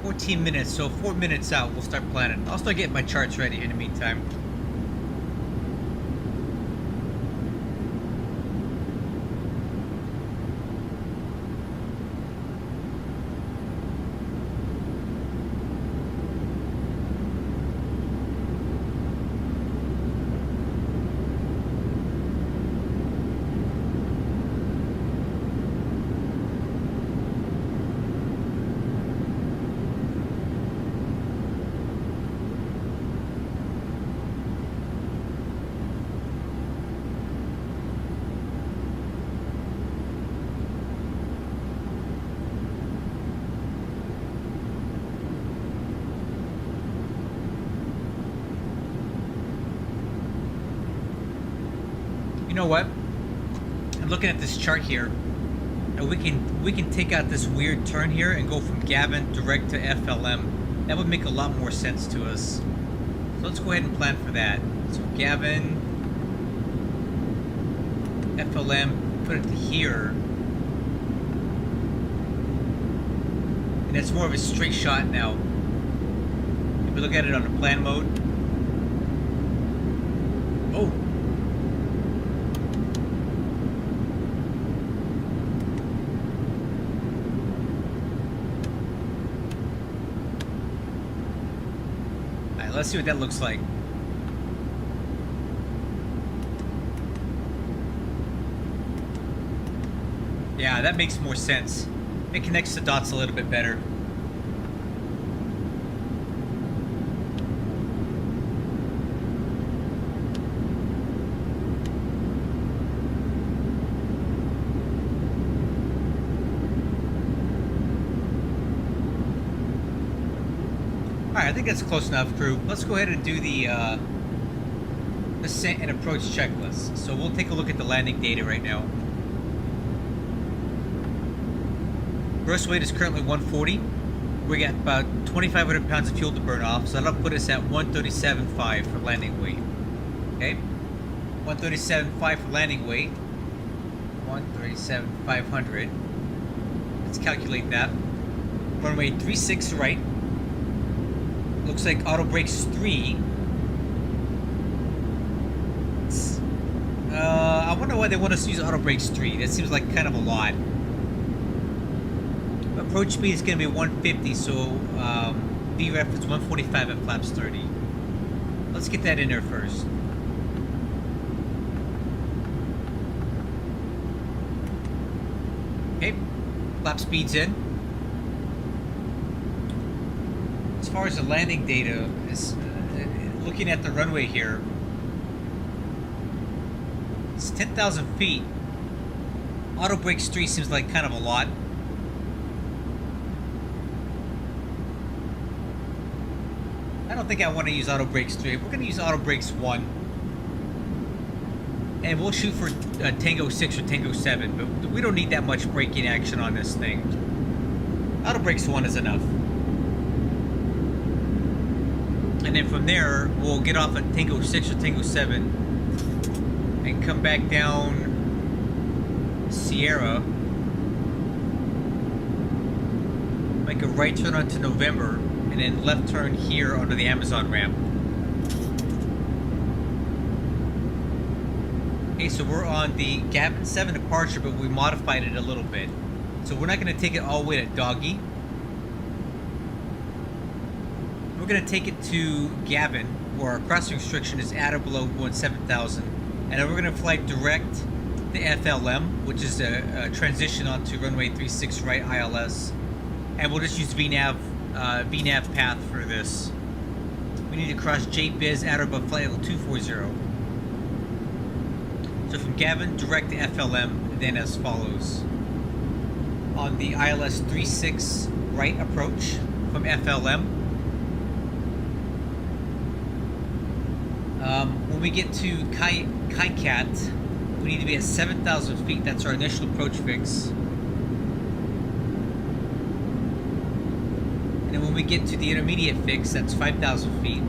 14 minutes, so 4 minutes out, we'll start planning. I'll start getting my charts ready in the meantime. You know what? I'm looking at this chart here, and we can take out this weird turn here and go from Gavin direct to FLM. That would make a lot more sense to us. So let's go ahead and plan for that. So Gavin, FLM, put it to here, and it's more of a straight shot now. If we look at it on the plan mode. Oh. Let's see what that looks like. Yeah, that makes more sense. It connects the dots a little bit better. Alright, I think that's close enough, crew. Let's go ahead and do the ascent and approach checklist. So we'll take a look at the landing data right now. Gross weight is currently 140. We got about 2,500 pounds of fuel to burn off, so that'll put us at 137.5 for landing weight. Okay? 137.5 for landing weight. 137,500. Let's calculate that. Runway 36 right. Looks like auto brakes 3. I wonder why they want us to use auto brakes 3. That seems like kind of a lot. Approach speed is going to be 150, so VREF is 145 at flaps 30. Let's get that in there first. Okay, flap speed's in. As far as the landing data, is looking at the runway here, it's 10,000 feet. Auto brakes 3 seems like kind of a lot. I don't think I want to use auto brakes 3. We're going to use auto brakes 1. And we'll shoot for Tango 6 or Tango 7, but we don't need that much braking action on this thing. Auto brakes 1 is enough. And then from there, we'll get off at Tango 6 or Tango 7 and come back down Sierra, make a right turn onto November, and then left turn here onto the Amazon ramp. Okay, so we're on the Gavin 7 departure, but we modified it a little bit. So we're not going to take it all the way to Doggy. We're going to take it to Gavin, where our crossing restriction is at or below 7,000. And then we're going to fly direct to FLM, which is a transition onto runway 36 right ILS. And we'll just use VNAV path for this. We need to cross JBiz at or above flight level 240. So from Gavin, direct to FLM, then as follows. On the ILS 36 right approach from FLM. When we get to KaiCat, we need to be at 7,000 feet. That's our initial approach fix. And then when we get to the intermediate fix, that's 5,000 feet.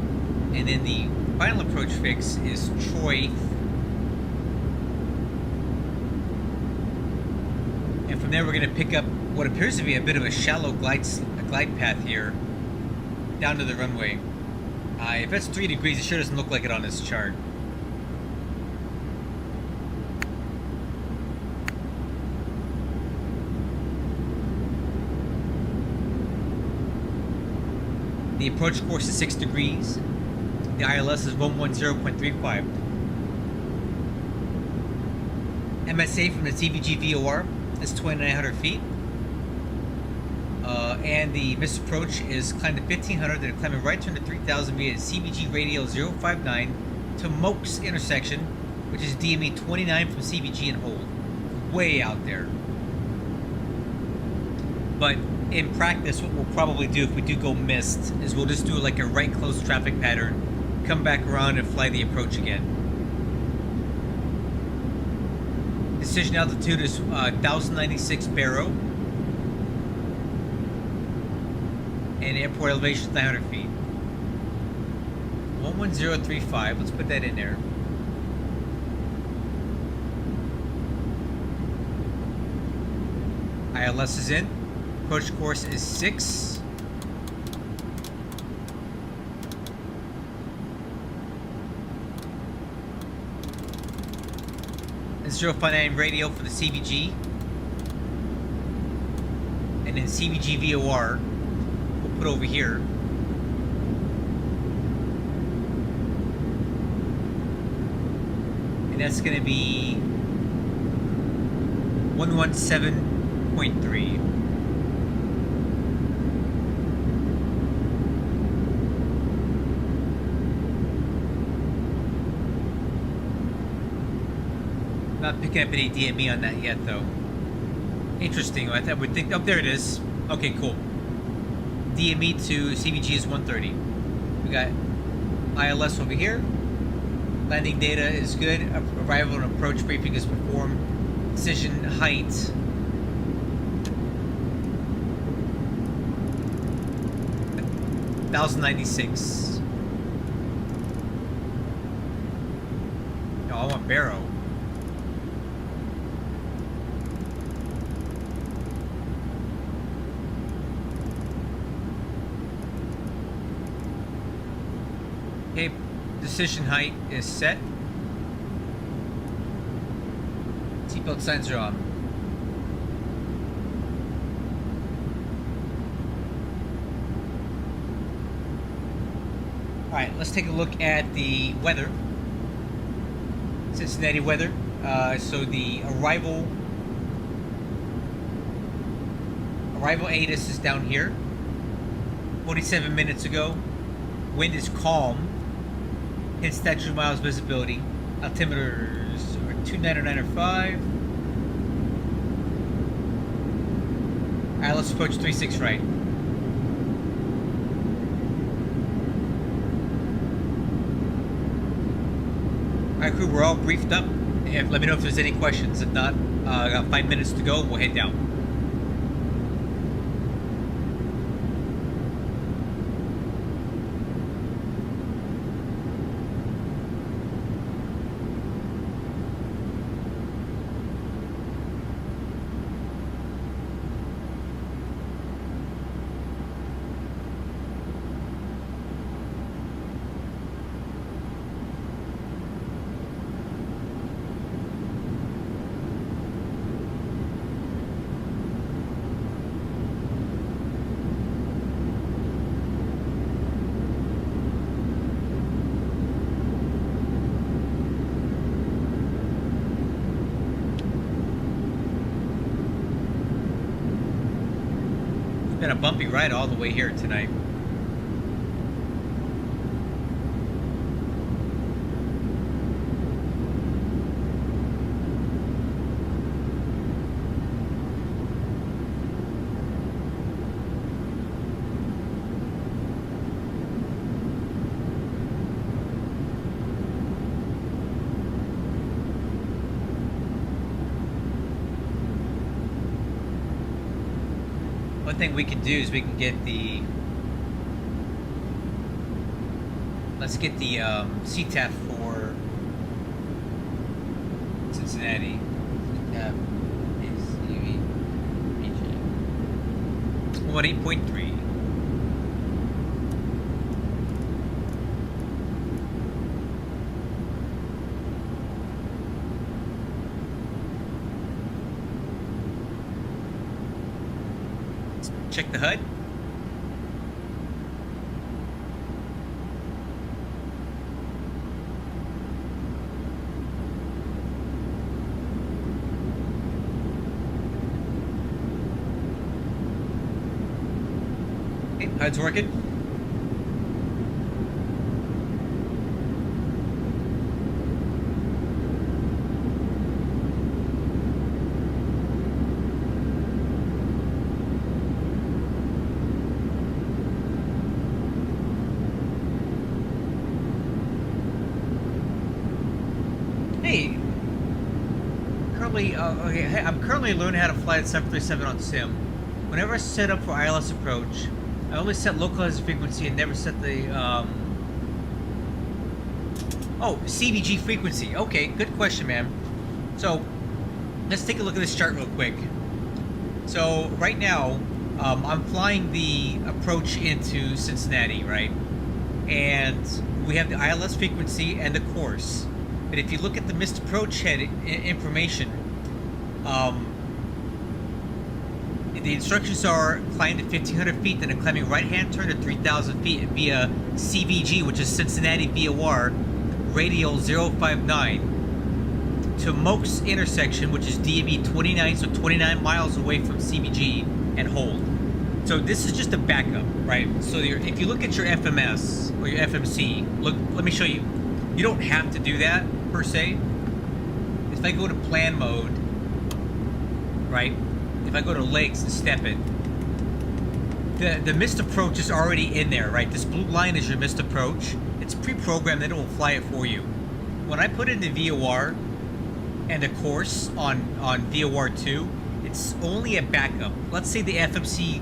And then the final approach fix is Troy. And from there, we're going to pick up what appears to be a bit of a shallow glide path here down to the runway. If it's 3 degrees, it sure doesn't look like it on this chart. The approach course is 6 degrees. The ILS is 110.35. MSA from the CVG VOR is 2,900 feet. And the missed approach is climbed to 1,500, then climbing right turn to 3,000 via CVG radial 059 to Moke's intersection, which is DME 29 from CVG and hold. Way out there. But in practice, what we'll probably do if we do go missed is we'll just do like a right close traffic pattern, come back around and fly the approach again. Decision altitude is 1,096 Barrow. And airport elevation is 900 feet. 11035, let's put that in there. ILS is in. Approach course is 6. And 059 radio for the CVG. And then CVG VOR. Put over here. And that's going to be 117.3. Not picking up any DME on that yet, though. Interesting. I would think. Oh, there it is. Okay, cool. DME to CVG is 130. We got ILS over here. Landing data is good. Arrival and approach briefing is performed. Decision height. $1,096. Oh, I want Barrow. Okay, decision height is set. Seatbelt signs are on. Alright, let's take a look at the weather. Cincinnati weather. So the arrival ATIS is down here. 47 minutes ago. Wind is calm. Hit statute miles visibility. Altimeters are 299.5. Alright, let's approach 36 right. Alright, crew, we're all briefed up. Let me know if there's any questions. If not, I got 5 minutes to go. We'll head down. Been a bumpy ride all the way here tonight. one thing we can do is we can get the... Let's get the CTAF for Cincinnati. CTAF ACV PG 18.3. Check the HUD. Okay, HUD's working. Hey, I'm currently learning how to fly the 737 on sim. Whenever I set up for ILS approach, I only set localized frequency and never set the CVG frequency. Okay, good question, man. So let's take a look at this chart real quick. So right now, I'm flying the approach into Cincinnati, right? And we have the ILS frequency and the course. But if you look at the missed approach head information, the instructions are climb to 1,500 feet, then a climbing right-hand turn to 3,000 feet via CVG, which is Cincinnati VOR, radial 059, to Moke's intersection, which is DME 29, so 29 miles away from CVG, and hold. So this is just a backup, right? So if you look at your FMS, or your FMC, look, let me show you. You don't have to do that, per se. If I go to plan mode, right? If I go to legs and step it, the missed approach is already in there, right? This blue line is your missed approach. It's pre-programmed, then it will fly it for you. When I put in the VOR and the course on VOR 2, it's only a backup. Let's say the FMC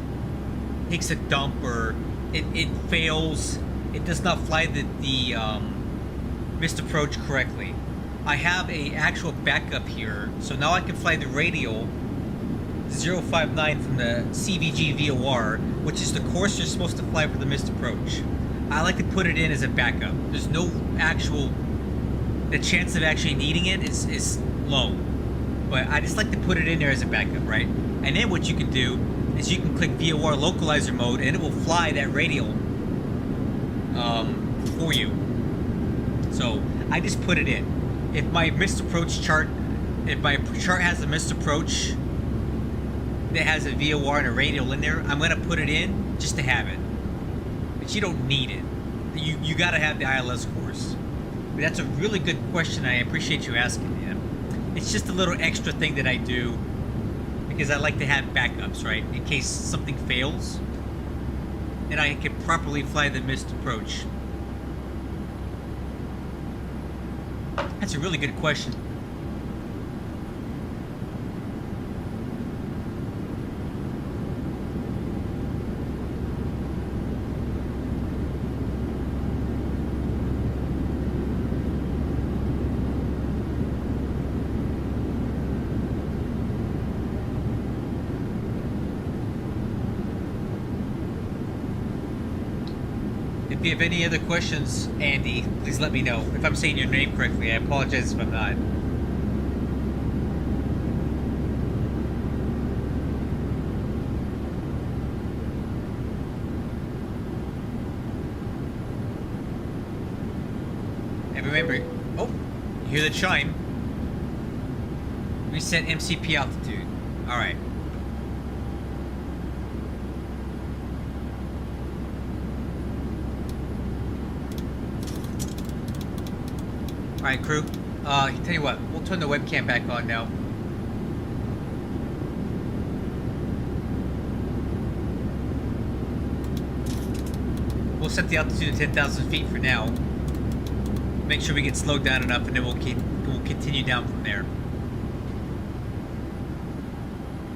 takes a dump or it fails, it does not fly the missed approach correctly. I have a actual backup here, so now I can fly the radial 059 from the CVG VOR, which is the course you're supposed to fly for the missed approach. I like to put it in as a backup. There's no actual... The chance of actually needing it is low. But I just like to put it in there as a backup, right? And then what you can do is you can click VOR localizer mode and it will fly that radial for you. So I just put it in. If my missed approach chart, if my chart has a missed approach that has a VOR and a radial in there, I'm gonna put it in just to have it. But you don't need it. You gotta have the ILS course. But that's a really good question. I appreciate you asking, man. It's just a little extra thing that I do because I like to have backups, right? In case something fails, and I can properly fly the missed approach. That's a really good question. If you have any other questions, Andy, please let me know. If I'm saying your name correctly, I apologize if I'm not. And remember, oh, you hear the chime. Reset MCP altitude. Alright. Alright, crew. Tell you what, we'll turn the webcam back on now. We'll set the altitude to 10,000 feet for now. Make sure we get slowed down enough, and then we'll continue down from there.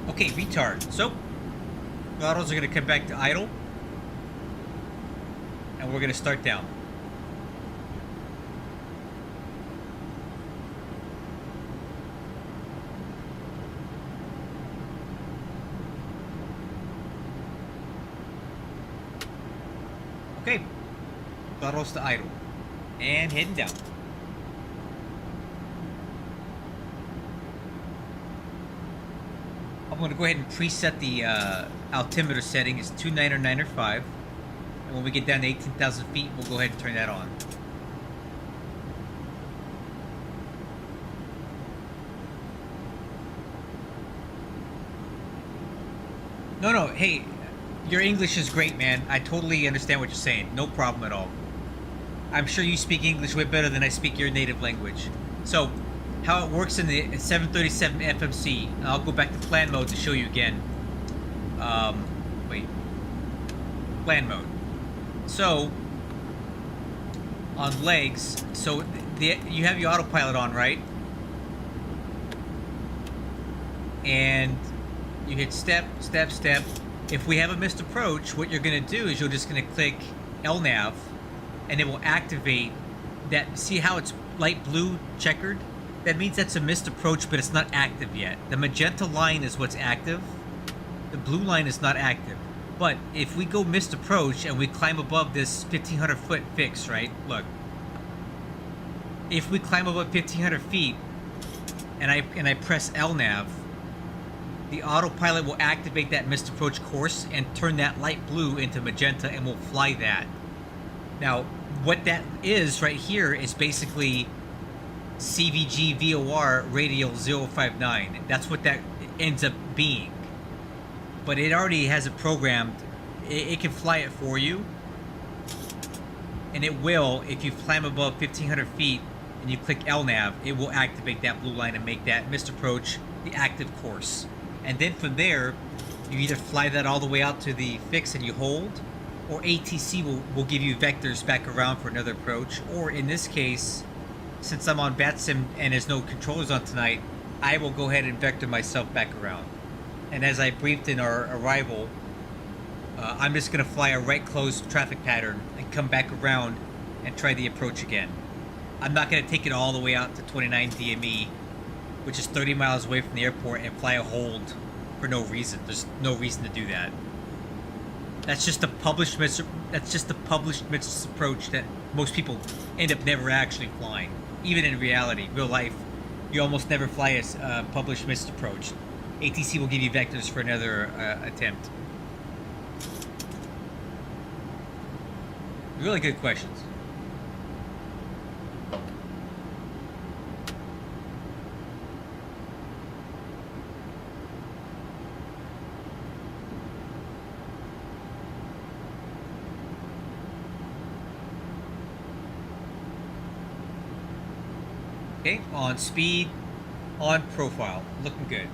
Okay, retard. So, Throttles are going to come back to idle. And we're going to start down. Okay. Throttles to idle. And heading down. I'm going to go ahead and preset the altimeter setting. It's 29905. And when we get down to 18,000 feet, we'll go ahead and turn that on. No, hey, your English is great, man. I totally understand what you're saying. No problem at all. I'm sure you speak English way better than I speak your native language. So, how it works in the 737 FMC. I'll go back to plan mode to show you again. Wait. Plan mode. So, on legs, so you have your autopilot on, right? And you hit step, step, step. If we have a missed approach, what you're going to do is you're just going to click LNAV, and it will activate that. See how it's light blue checkered? That means that's a missed approach, but it's not active yet. The magenta line is what's active. The blue line is not active. But if we go missed approach and we climb above this 1,500 foot fix, right? Look. If we climb above 1,500 feet and I press LNAV, the autopilot will activate that missed approach course and turn that light blue into magenta, and we'll fly that. Now, what that is right here is basically CVG VOR radial 059. That's what that ends up being. But it already has it programmed. It can fly it for you. And it will, if you climb above 1,500 feet and you click LNAV, it will activate that blue line and make that missed approach the active course. And then from there, you either fly that all the way out to the fix and you hold, or ATC will give you vectors back around for another approach. Or in this case, since I'm on BATSIM and there's no controllers on tonight, I will go ahead and vector myself back around. And as I briefed in our arrival, I'm just going to fly a right close traffic pattern and come back around and try the approach again. I'm not going to take it all the way out to 29 DME, which is 30 miles away from the airport, and fly a hold for no reason. There's no reason to do that. That's just the published missed approach that most people end up never actually flying. Even in reality, real life, you almost never fly a published missed approach. ATC will give you vectors for another attempt. Really good questions. Okay, on speed, on profile, looking good.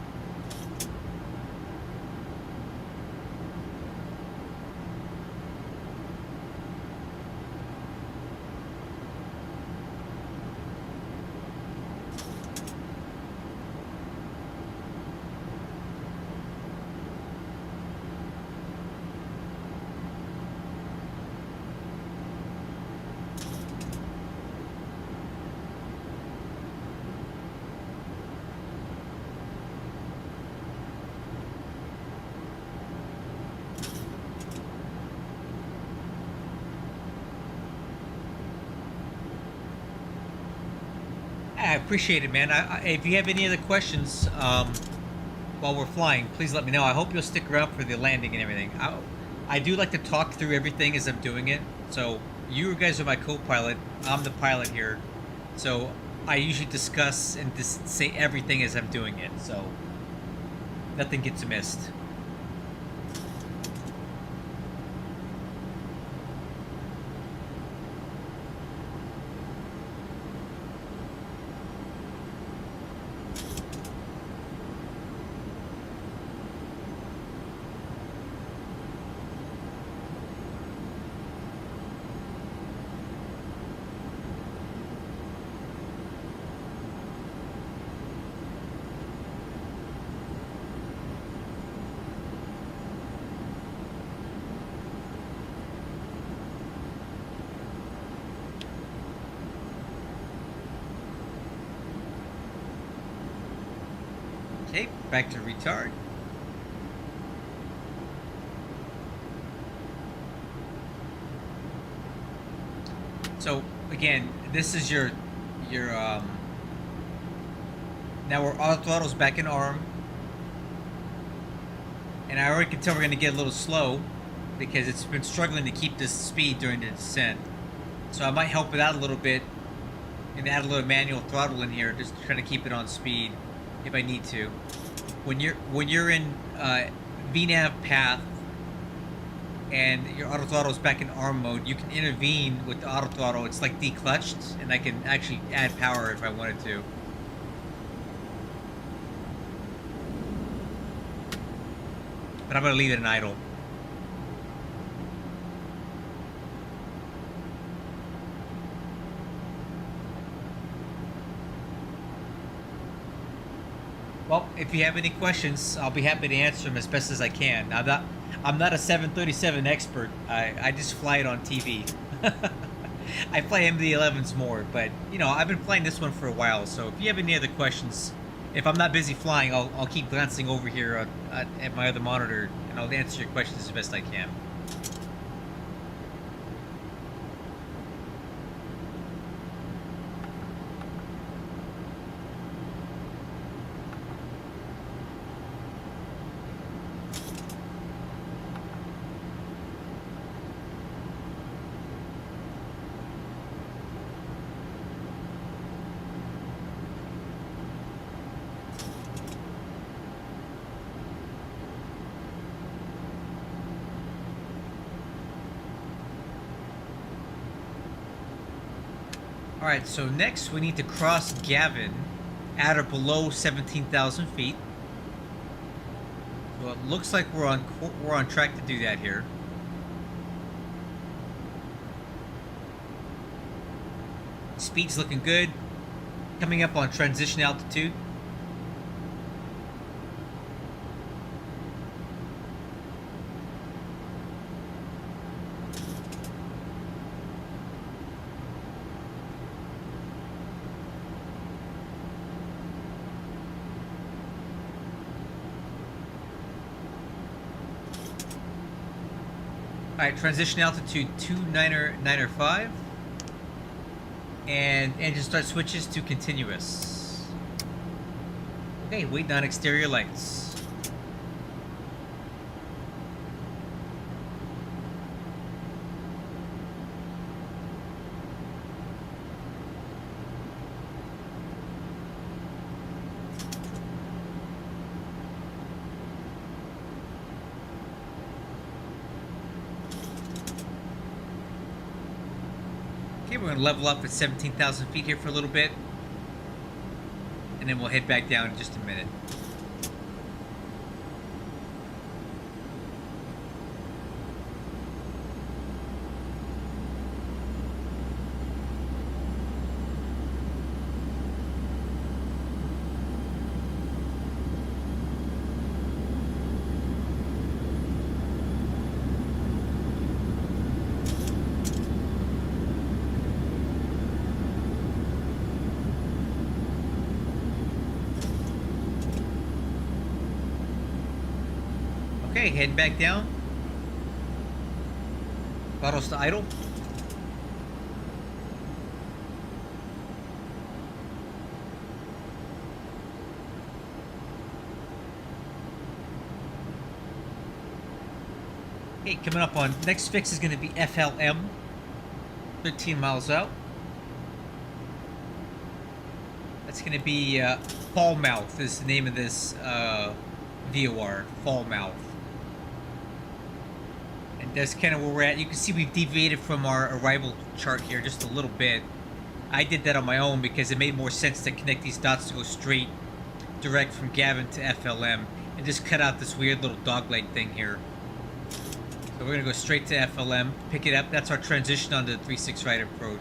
I appreciate it, man. If you have any other questions while we're flying, please let me know. I hope you'll stick around for the landing and everything. I do like to talk through everything as I'm doing it. So you guys are my co-pilot. I'm the pilot here. So I usually discuss and say everything as I'm doing it. So nothing gets missed. Okay, back to retard. So again, this is your now we're auto throttle's back in arm, and I already can tell we're gonna get a little slow because it's been struggling to keep this speed during the descent. So I might help it out a little bit and add a little manual throttle in here, just trying to keep it on speed if I need to. When you're in VNAV path and your auto throttle is back in arm mode, you can intervene with the auto throttle. It's like declutched, and I can actually add power if I wanted to. But I'm gonna leave it in idle. Well, if you have any questions, I'll be happy to answer them as best as I can. I'm not a 737 expert. I just fly it on TV. I play MD-11s more, but you know, I've been playing this one for a while. So if you have any other questions, if I'm not busy flying, I'll keep glancing over here at my other monitor, and I'll answer your questions as best I can. Alright, so next we need to cross Gavin at or below 17,000 feet. So it looks like we're on track to do that here. Speed's looking good. Coming up on transition altitude. Alright, transition altitude 2995. And engine start switches to continuous. Okay, waiting on exterior lights. Okay, we're going to level up at 17,000 feet here for a little bit. And then we'll head back down in just a minute. Okay, heading back down. Bottles to idle. Okay, coming up on next fix is going to be FLM. 13 miles out. That's going to be Falmouth is the name of this VOR. Falmouth. And that's kind of where we're at. You can see we've deviated from our arrival chart here just a little bit. I did that on my own because it made more sense to connect these dots to go straight, direct from Gavin to FLM, and just cut out this weird little dogleg thing here. So we're going to go straight to FLM, pick it up. That's our transition on the 3-6 right approach.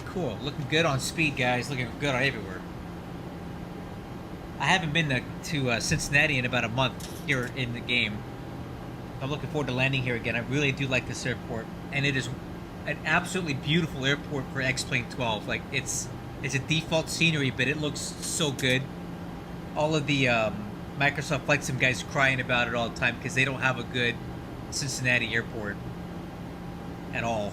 Cool. Looking good on speed, guys. Looking good on everywhere. I haven't been to Cincinnati in about a month here in the game. I'm looking forward to landing here again. I really do like this airport, and it is an absolutely beautiful airport for X-Plane 12. Like it's a default scenery, but it looks so good. All of the Microsoft Flight Sim guys crying about it all the time because they don't have a good Cincinnati airport at all.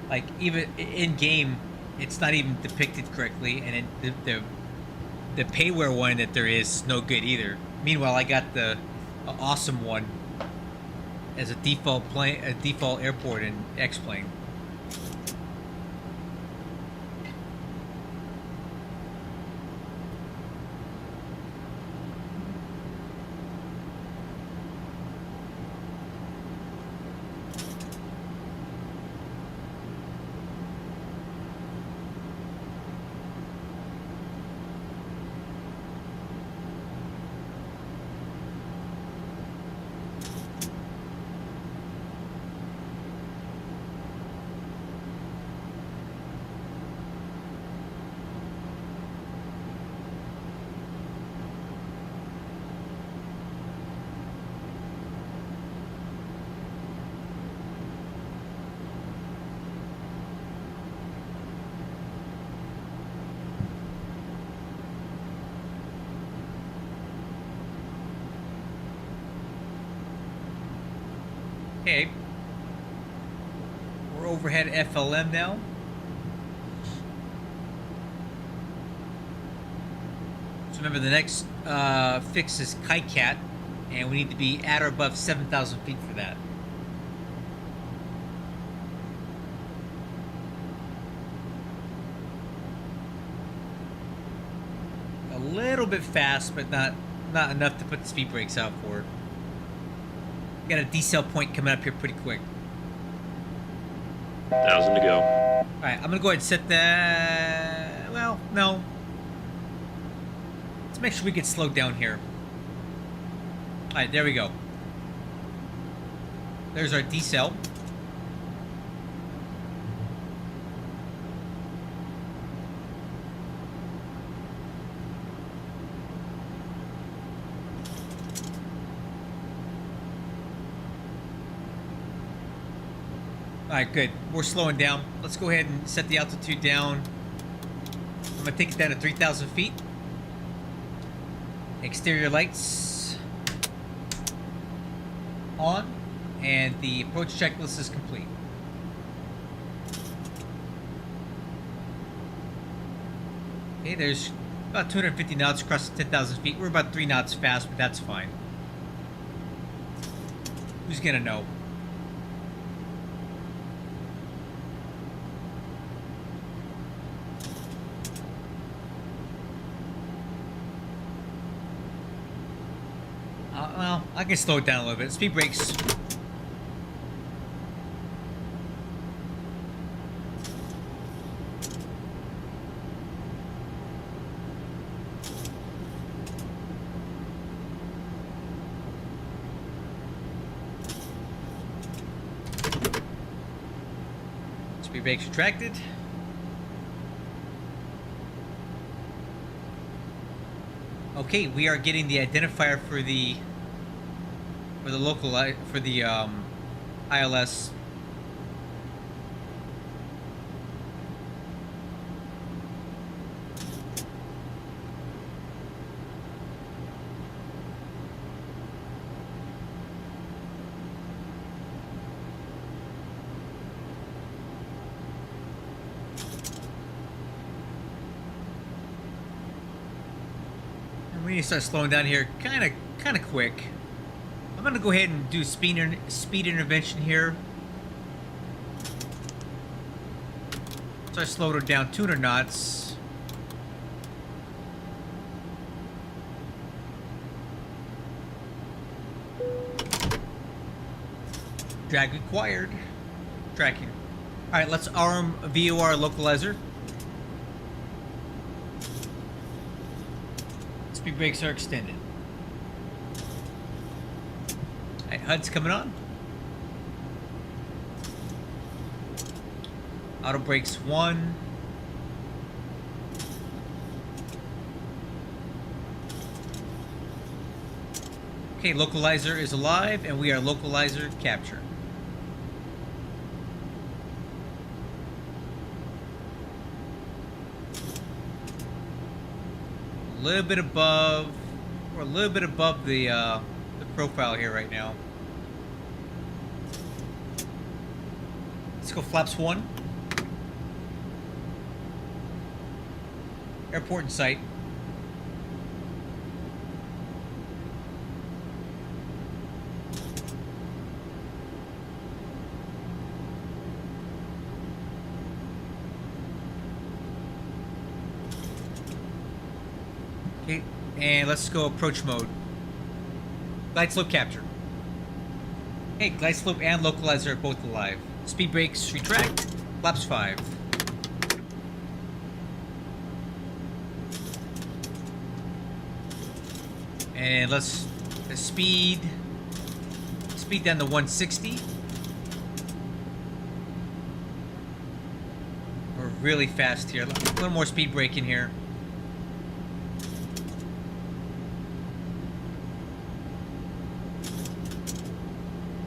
Like even in game, it's not even depicted correctly, and the payware one that there is no good either. Meanwhile, I got the awesome one as a default airport in X-Plane. Okay. We're overhead FLM now. So remember, the next fix is KiteCat, and we need to be at or above 7,000 feet for that. A little bit fast, but not enough to put the speed brakes out for. Got a decel point coming up here pretty quick. 1,000 to go. Alright, I'm gonna go ahead and set that. Well, no. Let's make sure we get slowed down here. Alright, there we go. There's our decel. Alright, good. We're slowing down. Let's go ahead and set the altitude down. I'm going to take it down to 3,000 feet. Exterior lights on. And the approach checklist is complete. Okay, there's about 250 knots across the 10,000 feet. We're about 3 knots fast, but that's fine. Who's going to know? Well, I can slow it down a little bit. Speed brakes. Speed brakes retracted. Okay, we are getting the identifier for the local ILS. And we need to start slowing down here, kind of quick. I'm gonna go ahead and do speed intervention here. So I slowed her down 200 knots. Drag required. Tracking. All right, let's arm VOR localizer. Speed brakes are extended. Alright, HUD's coming on. Auto brakes 1. Okay, localizer is alive, and we are localizer capture. A little bit above, or a little bit above the profile here right now. Let's go flaps 1. Airport in sight. Okay, and let's go approach mode. Glide slope capture. Hey, glide slope and localizer are both alive. Speed brakes retract. Flaps 5. And let's speed down to 160. We're really fast here. A little more speed brake in here.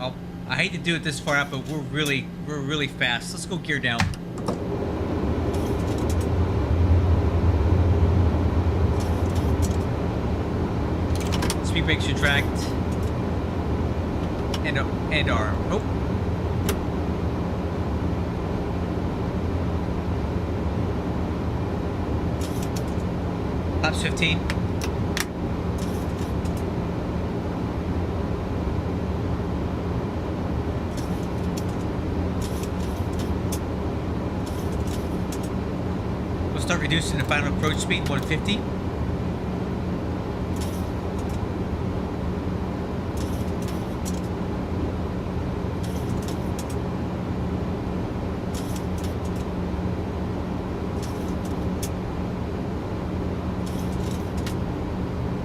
Oh, I hate to do it this far out, but we're really fast. Let's go gear down. Speed brakes retract. And arm. Oh. Flaps 15. We'll start reducing the final approach speed, 150.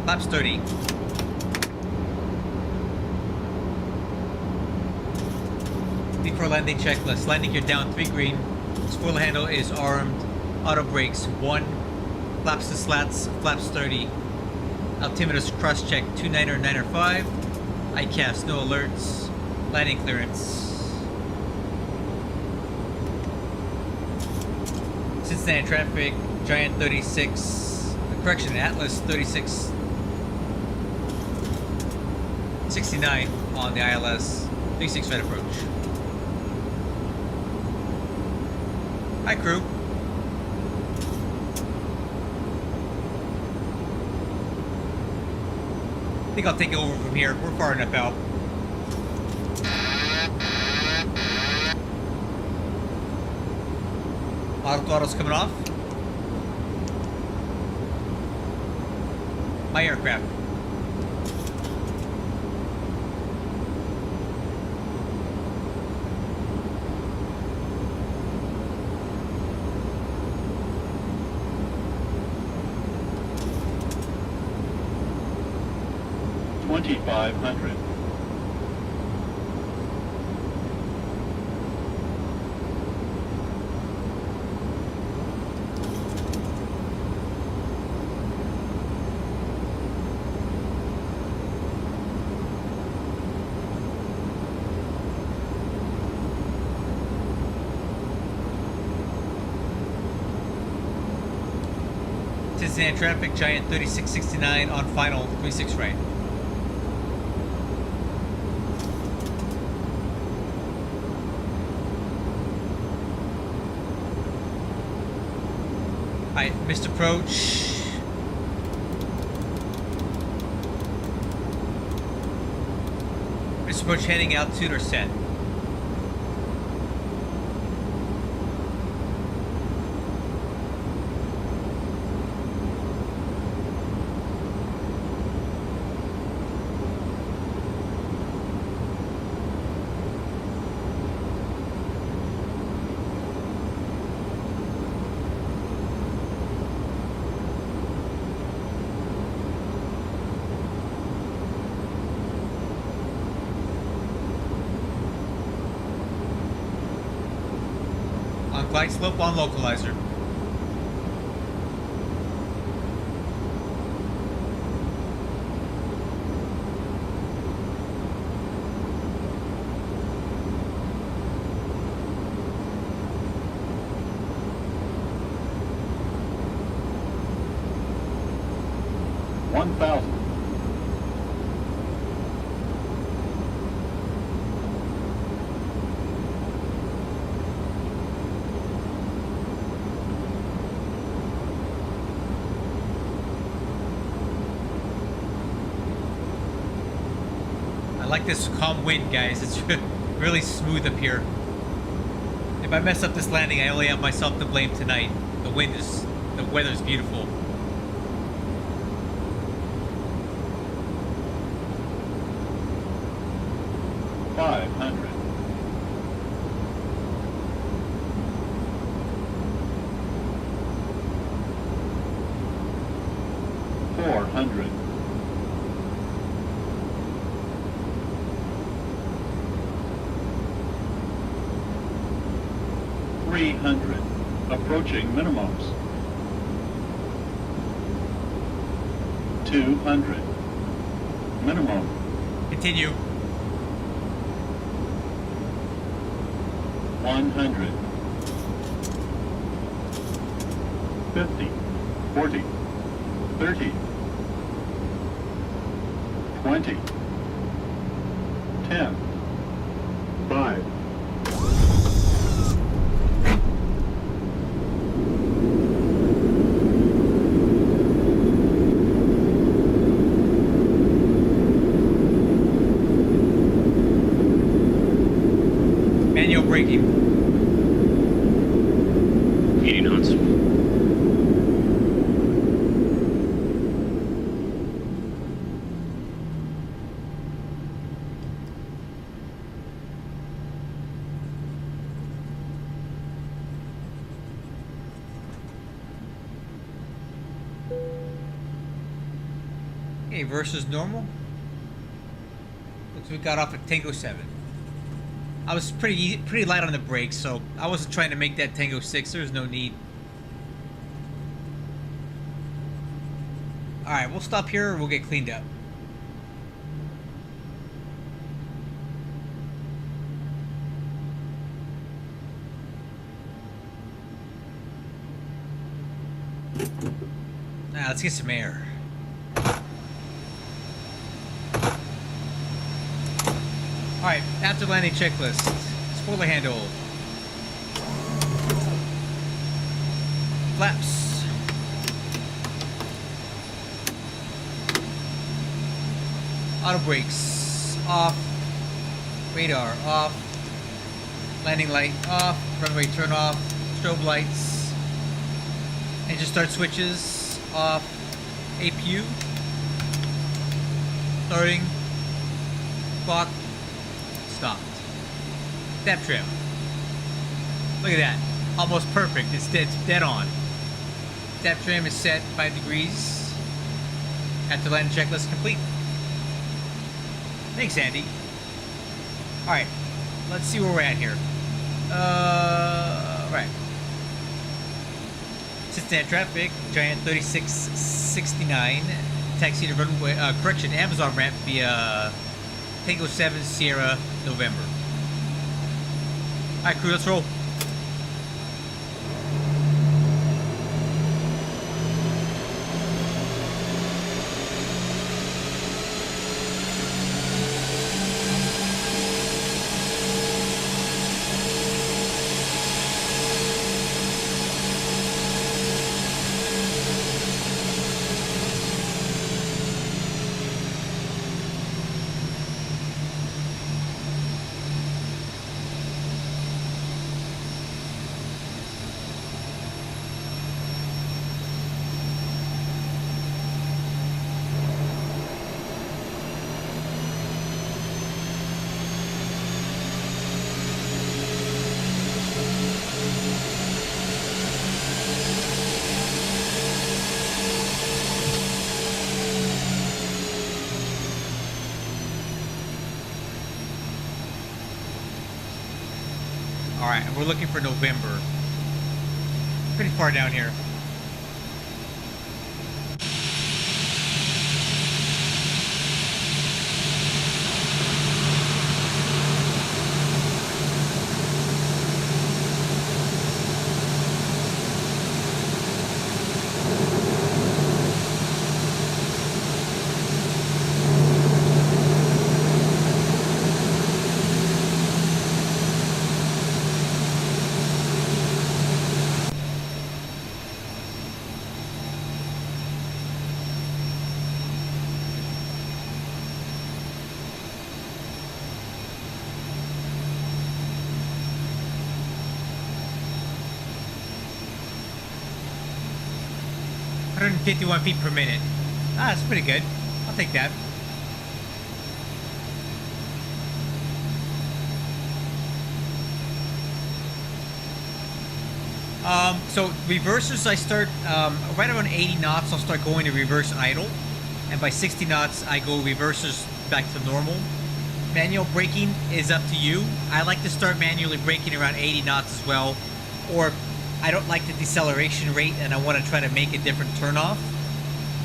Flaps 30. Before landing checklist. Landing gear down 3 green. Spoiler handle is armed. Auto brakes 1. Flaps to slats. Flaps 30. Altimeter's cross check 29 or 9 or 5. ICAS no alerts. Landing clearance. Cincinnati traffic. Giant 36. Correction, Atlas 36. 69 on the ILS. 36 right approach. Hi, crew. I think I'll take it over from here. We're far enough out. Auto throttle's coming off. My aircraft. $2,500. Cincinnati traffic, Giant 3669 on final, 36 right. Alright, missed approach. Missed approach heading altitude or set. Glide slope on localizer. 1,000. I like this calm wind, guys. It's really smooth up here. If I mess up this landing, I only have myself to blame tonight. The weather's beautiful. Five hundred. $400. $300. Approaching minimums. 200. Minimum. Continue. 100. 50. 40. 30. 20. 10. 5. Manual braking. 80 knots. Okay, versus normal. Looks we got off at Tango 7. I was pretty light on the brakes, so I wasn't trying to make that Tango 6. There's no need. Alright, we'll stop here and we'll get cleaned up. Now, let's get some air. Alright, after landing checklist. Spoiler handle. Flaps. Auto brakes off. Radar off. Landing light off. Runway turn off. Strobe lights. Engine start switches off. APU. Starting. Clock. Stopped. Step trim. Look at that. Almost perfect. It's dead on. Step trim is set 5 degrees. After landing checklist complete. Thanks, Andy. Alright. Let's see where we're at here. Right. Cincinnati traffic. Giant 3669. Taxi to runway. Correction. Amazon ramp via Tango 7 Sierra November. Alright, crew, let's roll. Alright, and we're looking for November. Pretty far down here. 151 feet per minute. Ah, that's pretty good. I'll take that. So reversers, I start right around 80 knots. I'll start going to reverse idle, and by 60 knots, I go reversers back to normal. Manual braking is up to you. I like to start manually braking around 80 knots as well, or I don't like the deceleration rate and I want to try to make a different turnoff.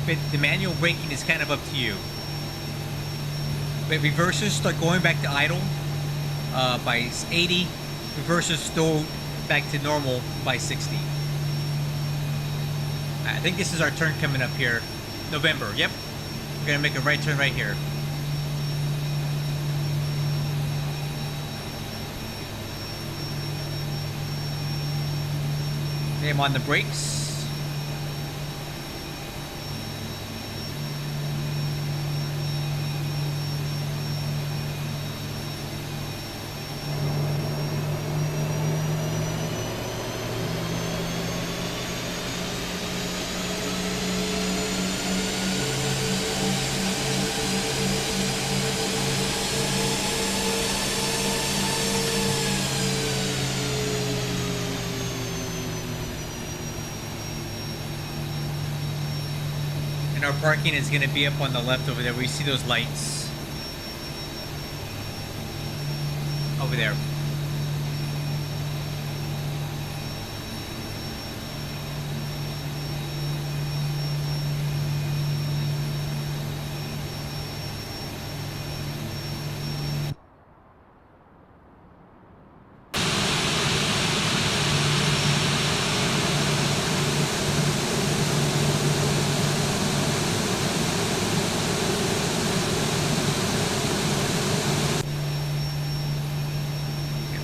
But the manual braking is kind of up to you. But reversers start going back to idle by 80. Reversers still back to normal by 60. I think this is our turn coming up here. November, yep. We're gonna make a right turn right here. Okay, I'm on the brakes. Our parking is going to be up on the left over there. We see those lights over there.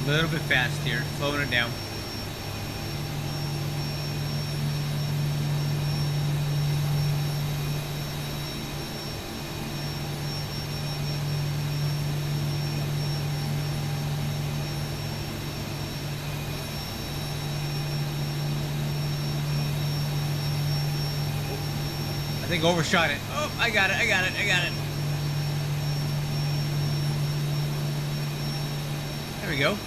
A little bit fast here, slowing it down. I think I overshot it. Oh, I got it. There we go.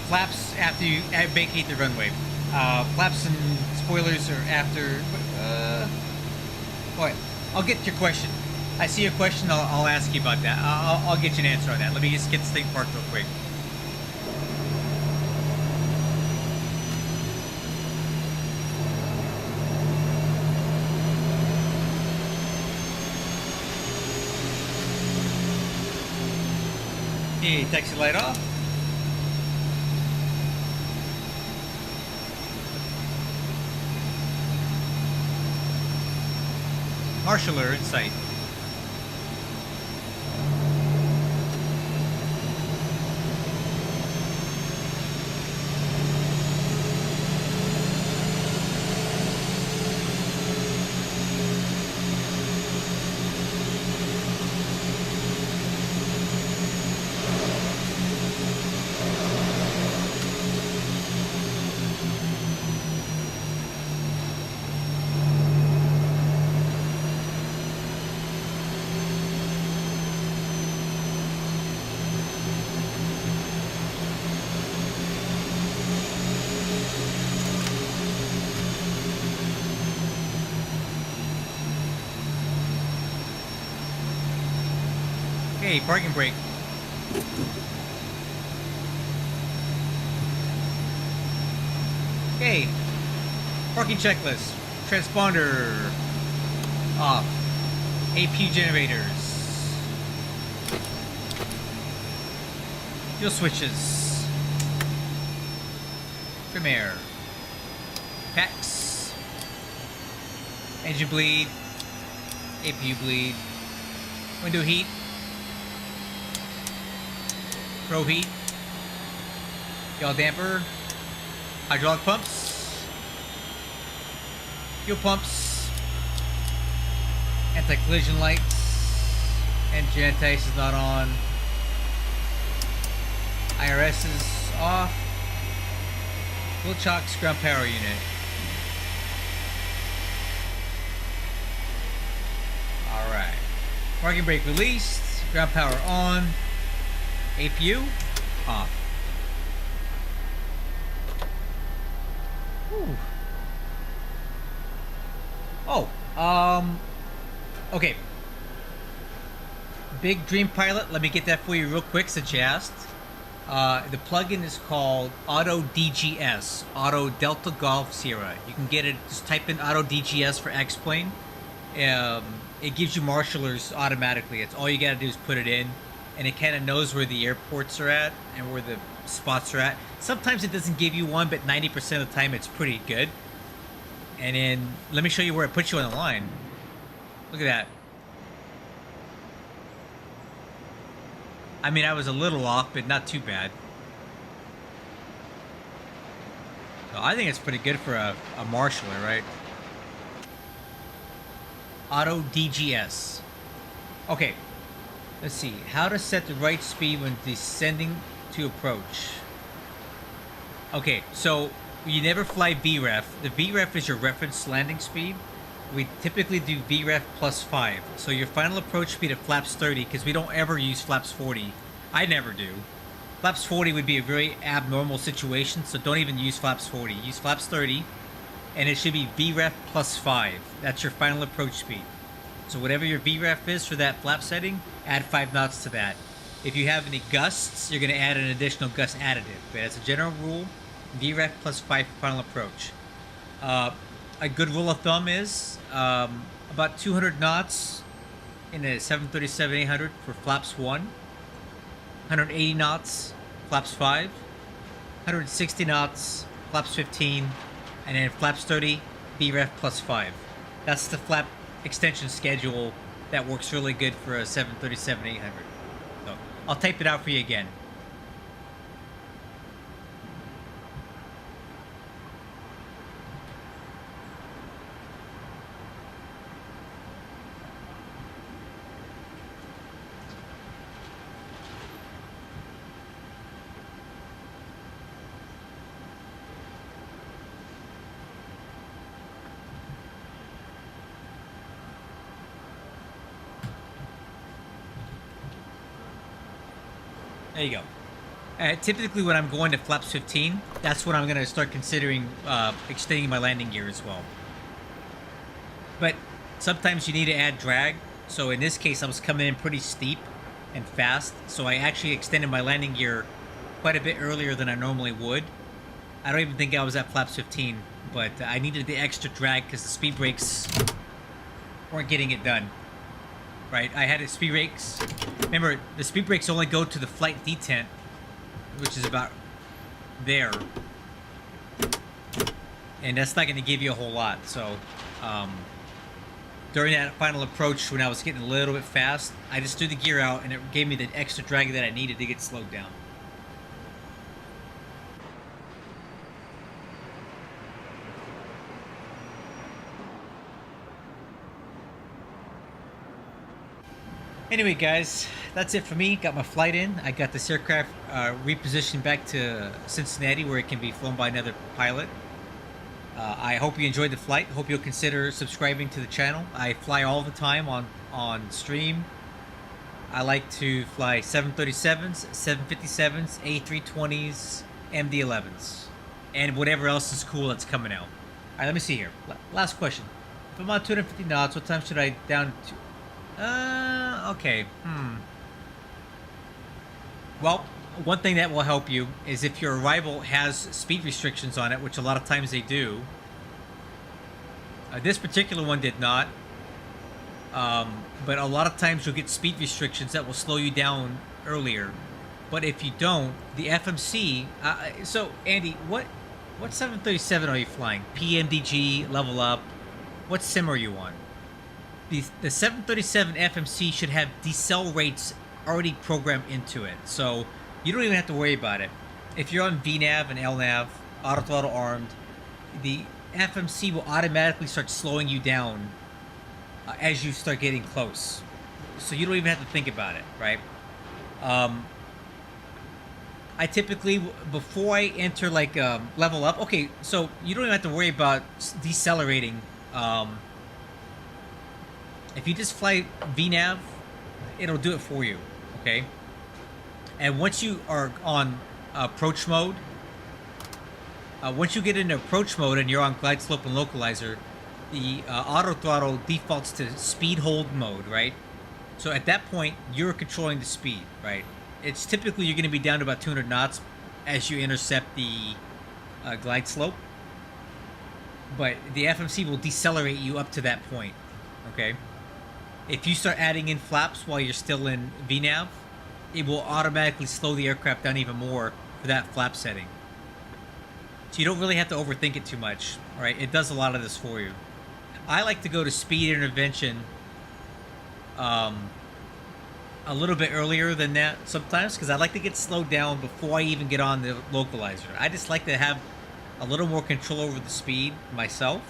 Flaps after you vacate the runway. Flaps and spoilers are after. Alright, I'll get to your question. I see your question. I'll ask you about that. I'll get you an answer on that. Let me just get this thing parked real quick. Okay, taxi light off. Marshaller in sight. Okay, parking brake. Okay, parking checklist. Transponder off. AP generators. Fuel switches. Trim air. Packs. Engine bleed. APU bleed. Window heat. Pro heat. Yaw damper, hydraulic pumps, fuel pumps, anti-collision lights, engine anti-ice is not on, IRS is off, fuel chocks, ground power unit. Alright, parking brake released, ground power on, APU off. Whew. Oh, okay. Big Dream Pilot, let me get that for you real quick since you asked. The plugin is called Auto DGS, Auto Delta Golf Sierra. You can get it, just type in Auto DGS for X-Plane. It gives you marshallers automatically. It's all you gotta do is put it in, and it kind of knows where the airports are at and where the spots are at. Sometimes it doesn't give you one, but 90% of the time it's pretty good. And then let me show you where it puts you on the line. Look at that. I mean, I was a little off, but not too bad. So I think it's pretty good for a marshaller, right? Auto DGS. Okay, let's see. How to set the right speed when descending to approach. Okay, so you never fly VREF. The VREF is your reference landing speed. We typically do VREF plus 5. So your final approach speed at flaps 30, because we don't ever use flaps 40. I never do. Flaps 40 would be a very abnormal situation, so don't even use flaps 40. Use flaps 30, and it should be VREF plus 5. That's your final approach speed. So whatever your VREF is for that flap setting, add 5 knots to that. If you have any gusts, you're going to add an additional gust additive. But as a general rule, VREF plus 5 for final approach. A good rule of thumb is about 200 knots in a 737-800 for flaps 1, 180 knots flaps 5, 160 knots flaps 15, and then flaps 30 VREF plus 5. That's the flap extension schedule that works really good for a 737-800. So I'll type it out for you again. There you go. Typically when I'm going to flaps 15, that's when I'm going to start considering extending my landing gear as well. But sometimes you need to add drag. So in this case, I was coming in pretty steep and fast. So I actually extended my landing gear quite a bit earlier than I normally would. I don't even think I was at flaps 15, but I needed the extra drag because the speed brakes weren't getting it done. Right, I had speed brakes. Remember, the speed brakes only go to the flight detent, which is about there, and that's not going to give you a whole lot. So, during that final approach, when I was getting a little bit fast, I just threw the gear out, and it gave me the extra drag that I needed to get slowed down. Anyway, guys, that's it for me. Got my flight in. I got this aircraft repositioned back to Cincinnati where it can be flown by another pilot. I hope you enjoyed the flight. Hope you'll consider subscribing to the channel. I fly all the time on stream. I like to fly 737s, 757s, A320s, MD-11s, and whatever else is cool that's coming out. All right, let me see here. Last question. If I'm on 250 knots, what time should I down to? Okay. Well, one thing that will help you is if your arrival has speed restrictions on it, which a lot of times they do. This particular one did not. But a lot of times you'll get speed restrictions that will slow you down earlier. But if you don't, the FMC... so, Andy, what 737 are you flying? PMDG, level up? What sim are you on? The 737 FMC should have decel rates already programmed into it, so you don't even have to worry about it. if you're on VNAV and LNAV, auto throttle armed, the FMC will automatically start slowing you down as you start getting close. So you don't even have to think about it, right? I typically, before I enter like level up, okay, so you don't even have to worry about decelerating. If you just fly VNAV, it'll do it for you, okay? And once you are on approach mode, once you get into approach mode and you're on glide slope and localizer, the auto throttle defaults to speed hold mode, right? So at that point, you're controlling the speed, right? It's typically you're going to be down to about 200 knots as you intercept the glide slope, but the FMC will decelerate you up to that point, okay? If you start adding in flaps while you're still in VNAV, it will automatically slow the aircraft down even more for that flap setting. So you don't really have to overthink it too much, right? It does a lot of this for you. I like to go to speed intervention a little bit earlier than that sometimes, because I like to get slowed down before I even get on the localizer. I just like to have a little more control over the speed myself,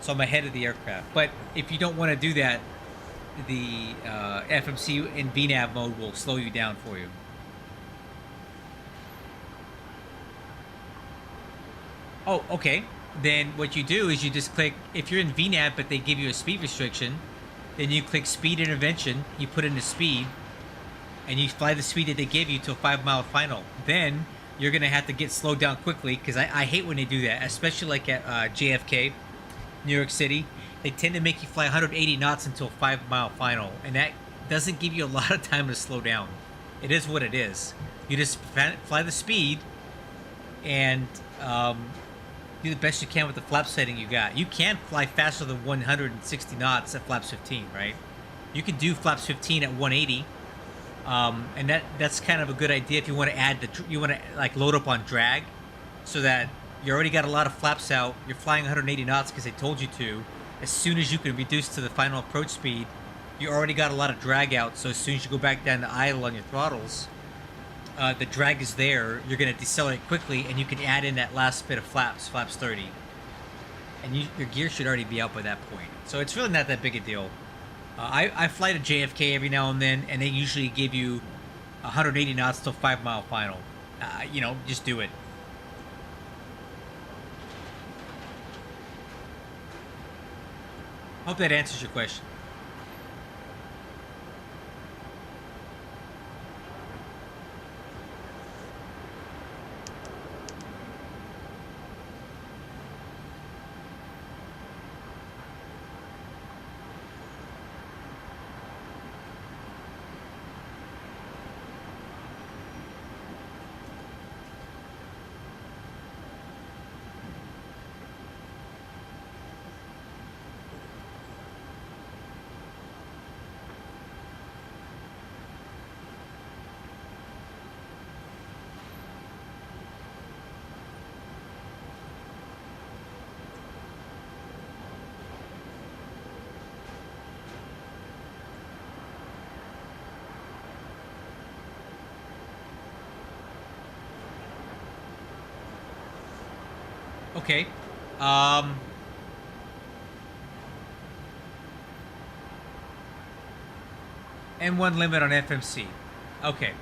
so I'm ahead of the aircraft. But if you don't want to do that, the FMC in VNAV mode will slow you down for you. Oh, okay. Then what you do is you just click, if you're in VNAV but they give you a speed restriction, then you click speed intervention, you put in the speed, and you fly the speed that they give you to a 5-mile final. Then you're going to have to get slowed down quickly, because I hate when they do that, especially like at JFK, New York City. They tend to make you fly 180 knots until a 5-mile final, and that doesn't give you a lot of time to slow down. It is what it is. You just fly the speed and do the best you can with the flap setting you got. You can fly faster than 160 knots at flaps 15, right? You can do flaps 15 at 180, and that's kind of a good idea if you want to add you want to like load up on drag, so that you already got a lot of flaps out. You're flying 180 knots because they told you to. As soon as you can reduce to the final approach speed, you already got a lot of drag out. So as soon as you go back down to idle on your throttles, the drag is there. You're going to decelerate quickly, and you can add in that last bit of flaps 30, and your gear should already be out by that point. So it's really not that big a deal. I fly to JFK every now and then, and they usually give you 180 knots till 5-mile final. You know, just do it. Hope that answers your question. Okay. N1 limit on FMC. Okay.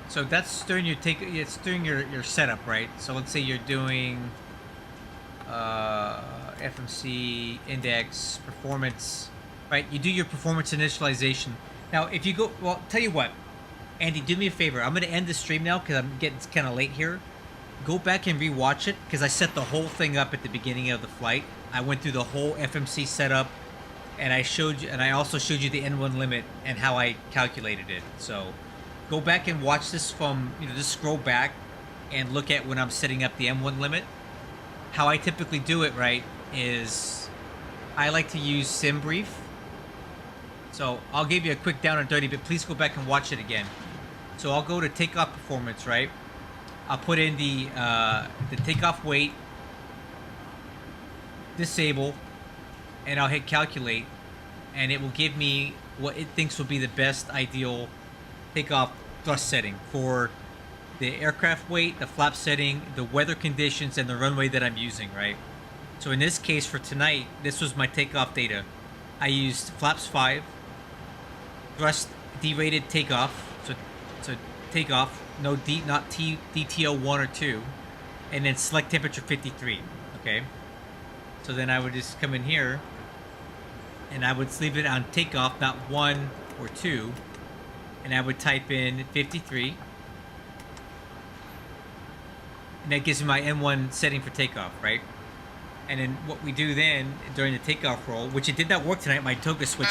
So that's during your it's during your setup, right? So let's say you're doing FMC index performance, right? You do your performance initialization. Now, if you go, well, tell you what, Andy, do me a favor. I'm going to end the stream now because I'm getting kind of late here. Go back and rewatch it, because I set the whole thing up at the beginning of the flight. I went through the whole FMC setup, and I showed you, and I also showed you the N1 limit and how I calculated it. So go back and watch this from, just scroll back and look at when I'm setting up the M1 limit. How I typically do it, right, is I like to use SimBrief. So I'll give you a quick down and dirty, but please go back and watch it again. So I'll go to takeoff performance, right? I'll put in the takeoff weight, disable, and I'll hit calculate, and it will give me what it thinks will be the best ideal takeoff thrust setting for the aircraft weight, the flap setting, the weather conditions, and the runway that I'm using, right? So in this case for tonight, this was my takeoff data. I used flaps 5, thrust derated takeoff, so takeoff, no not DTO 1 or 2, and then select temperature 53, okay? So then I would just come in here, and I would leave it on takeoff, not 1 or 2, and I would type in 53, and that gives me my N1 setting for takeoff, right? And then what we do then during the takeoff roll, which it did not work tonight, my toga switch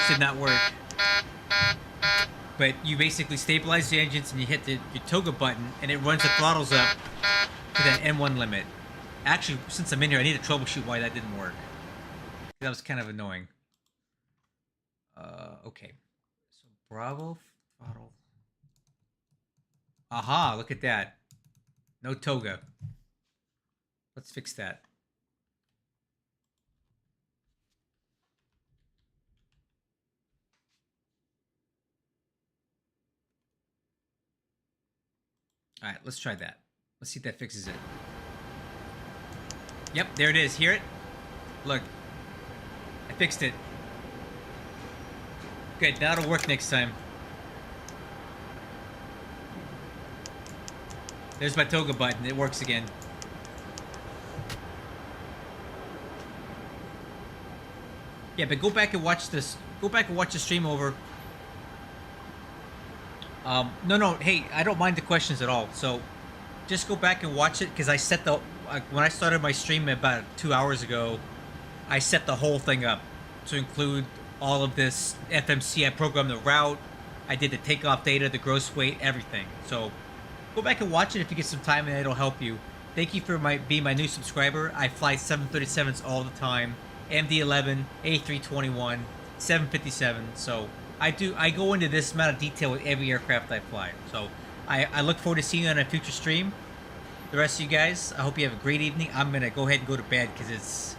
did not work. But you basically stabilize the engines and you hit your toga button and it runs the throttles up to that N1 limit. Actually, since I'm in here, I need to troubleshoot why that didn't work. That was kind of annoying. Okay. So Bravo throttle. Aha, look at that. No toga. Let's fix that. All right, let's try that. Let's see if that fixes it. Yep, there it is. Hear it? Look. I fixed it. Good, that'll work next time. There's my toga button. It works again. Yeah, but go back and watch this. Go back and watch the stream over. No, hey, I don't mind the questions at all. So, just go back and watch it because I set the when I started my stream about 2 hours ago, I set the whole thing up to include all of this FMC. I programmed the route. I did the takeoff data, the gross weight, everything. So. Go back and watch it if you get some time and it'll help you. Thank you for being my new subscriber. I fly 737s all the time. MD-11, A321, 757. So I go into this amount of detail with every aircraft I fly. So I look forward to seeing you on a future stream. The rest of you guys, I hope you have a great evening. I'm going to go ahead and go to bed because it's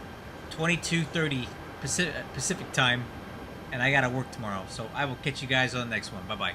22:30 Pacific time and I got to work tomorrow. So I will catch you guys on the next one. Bye-bye.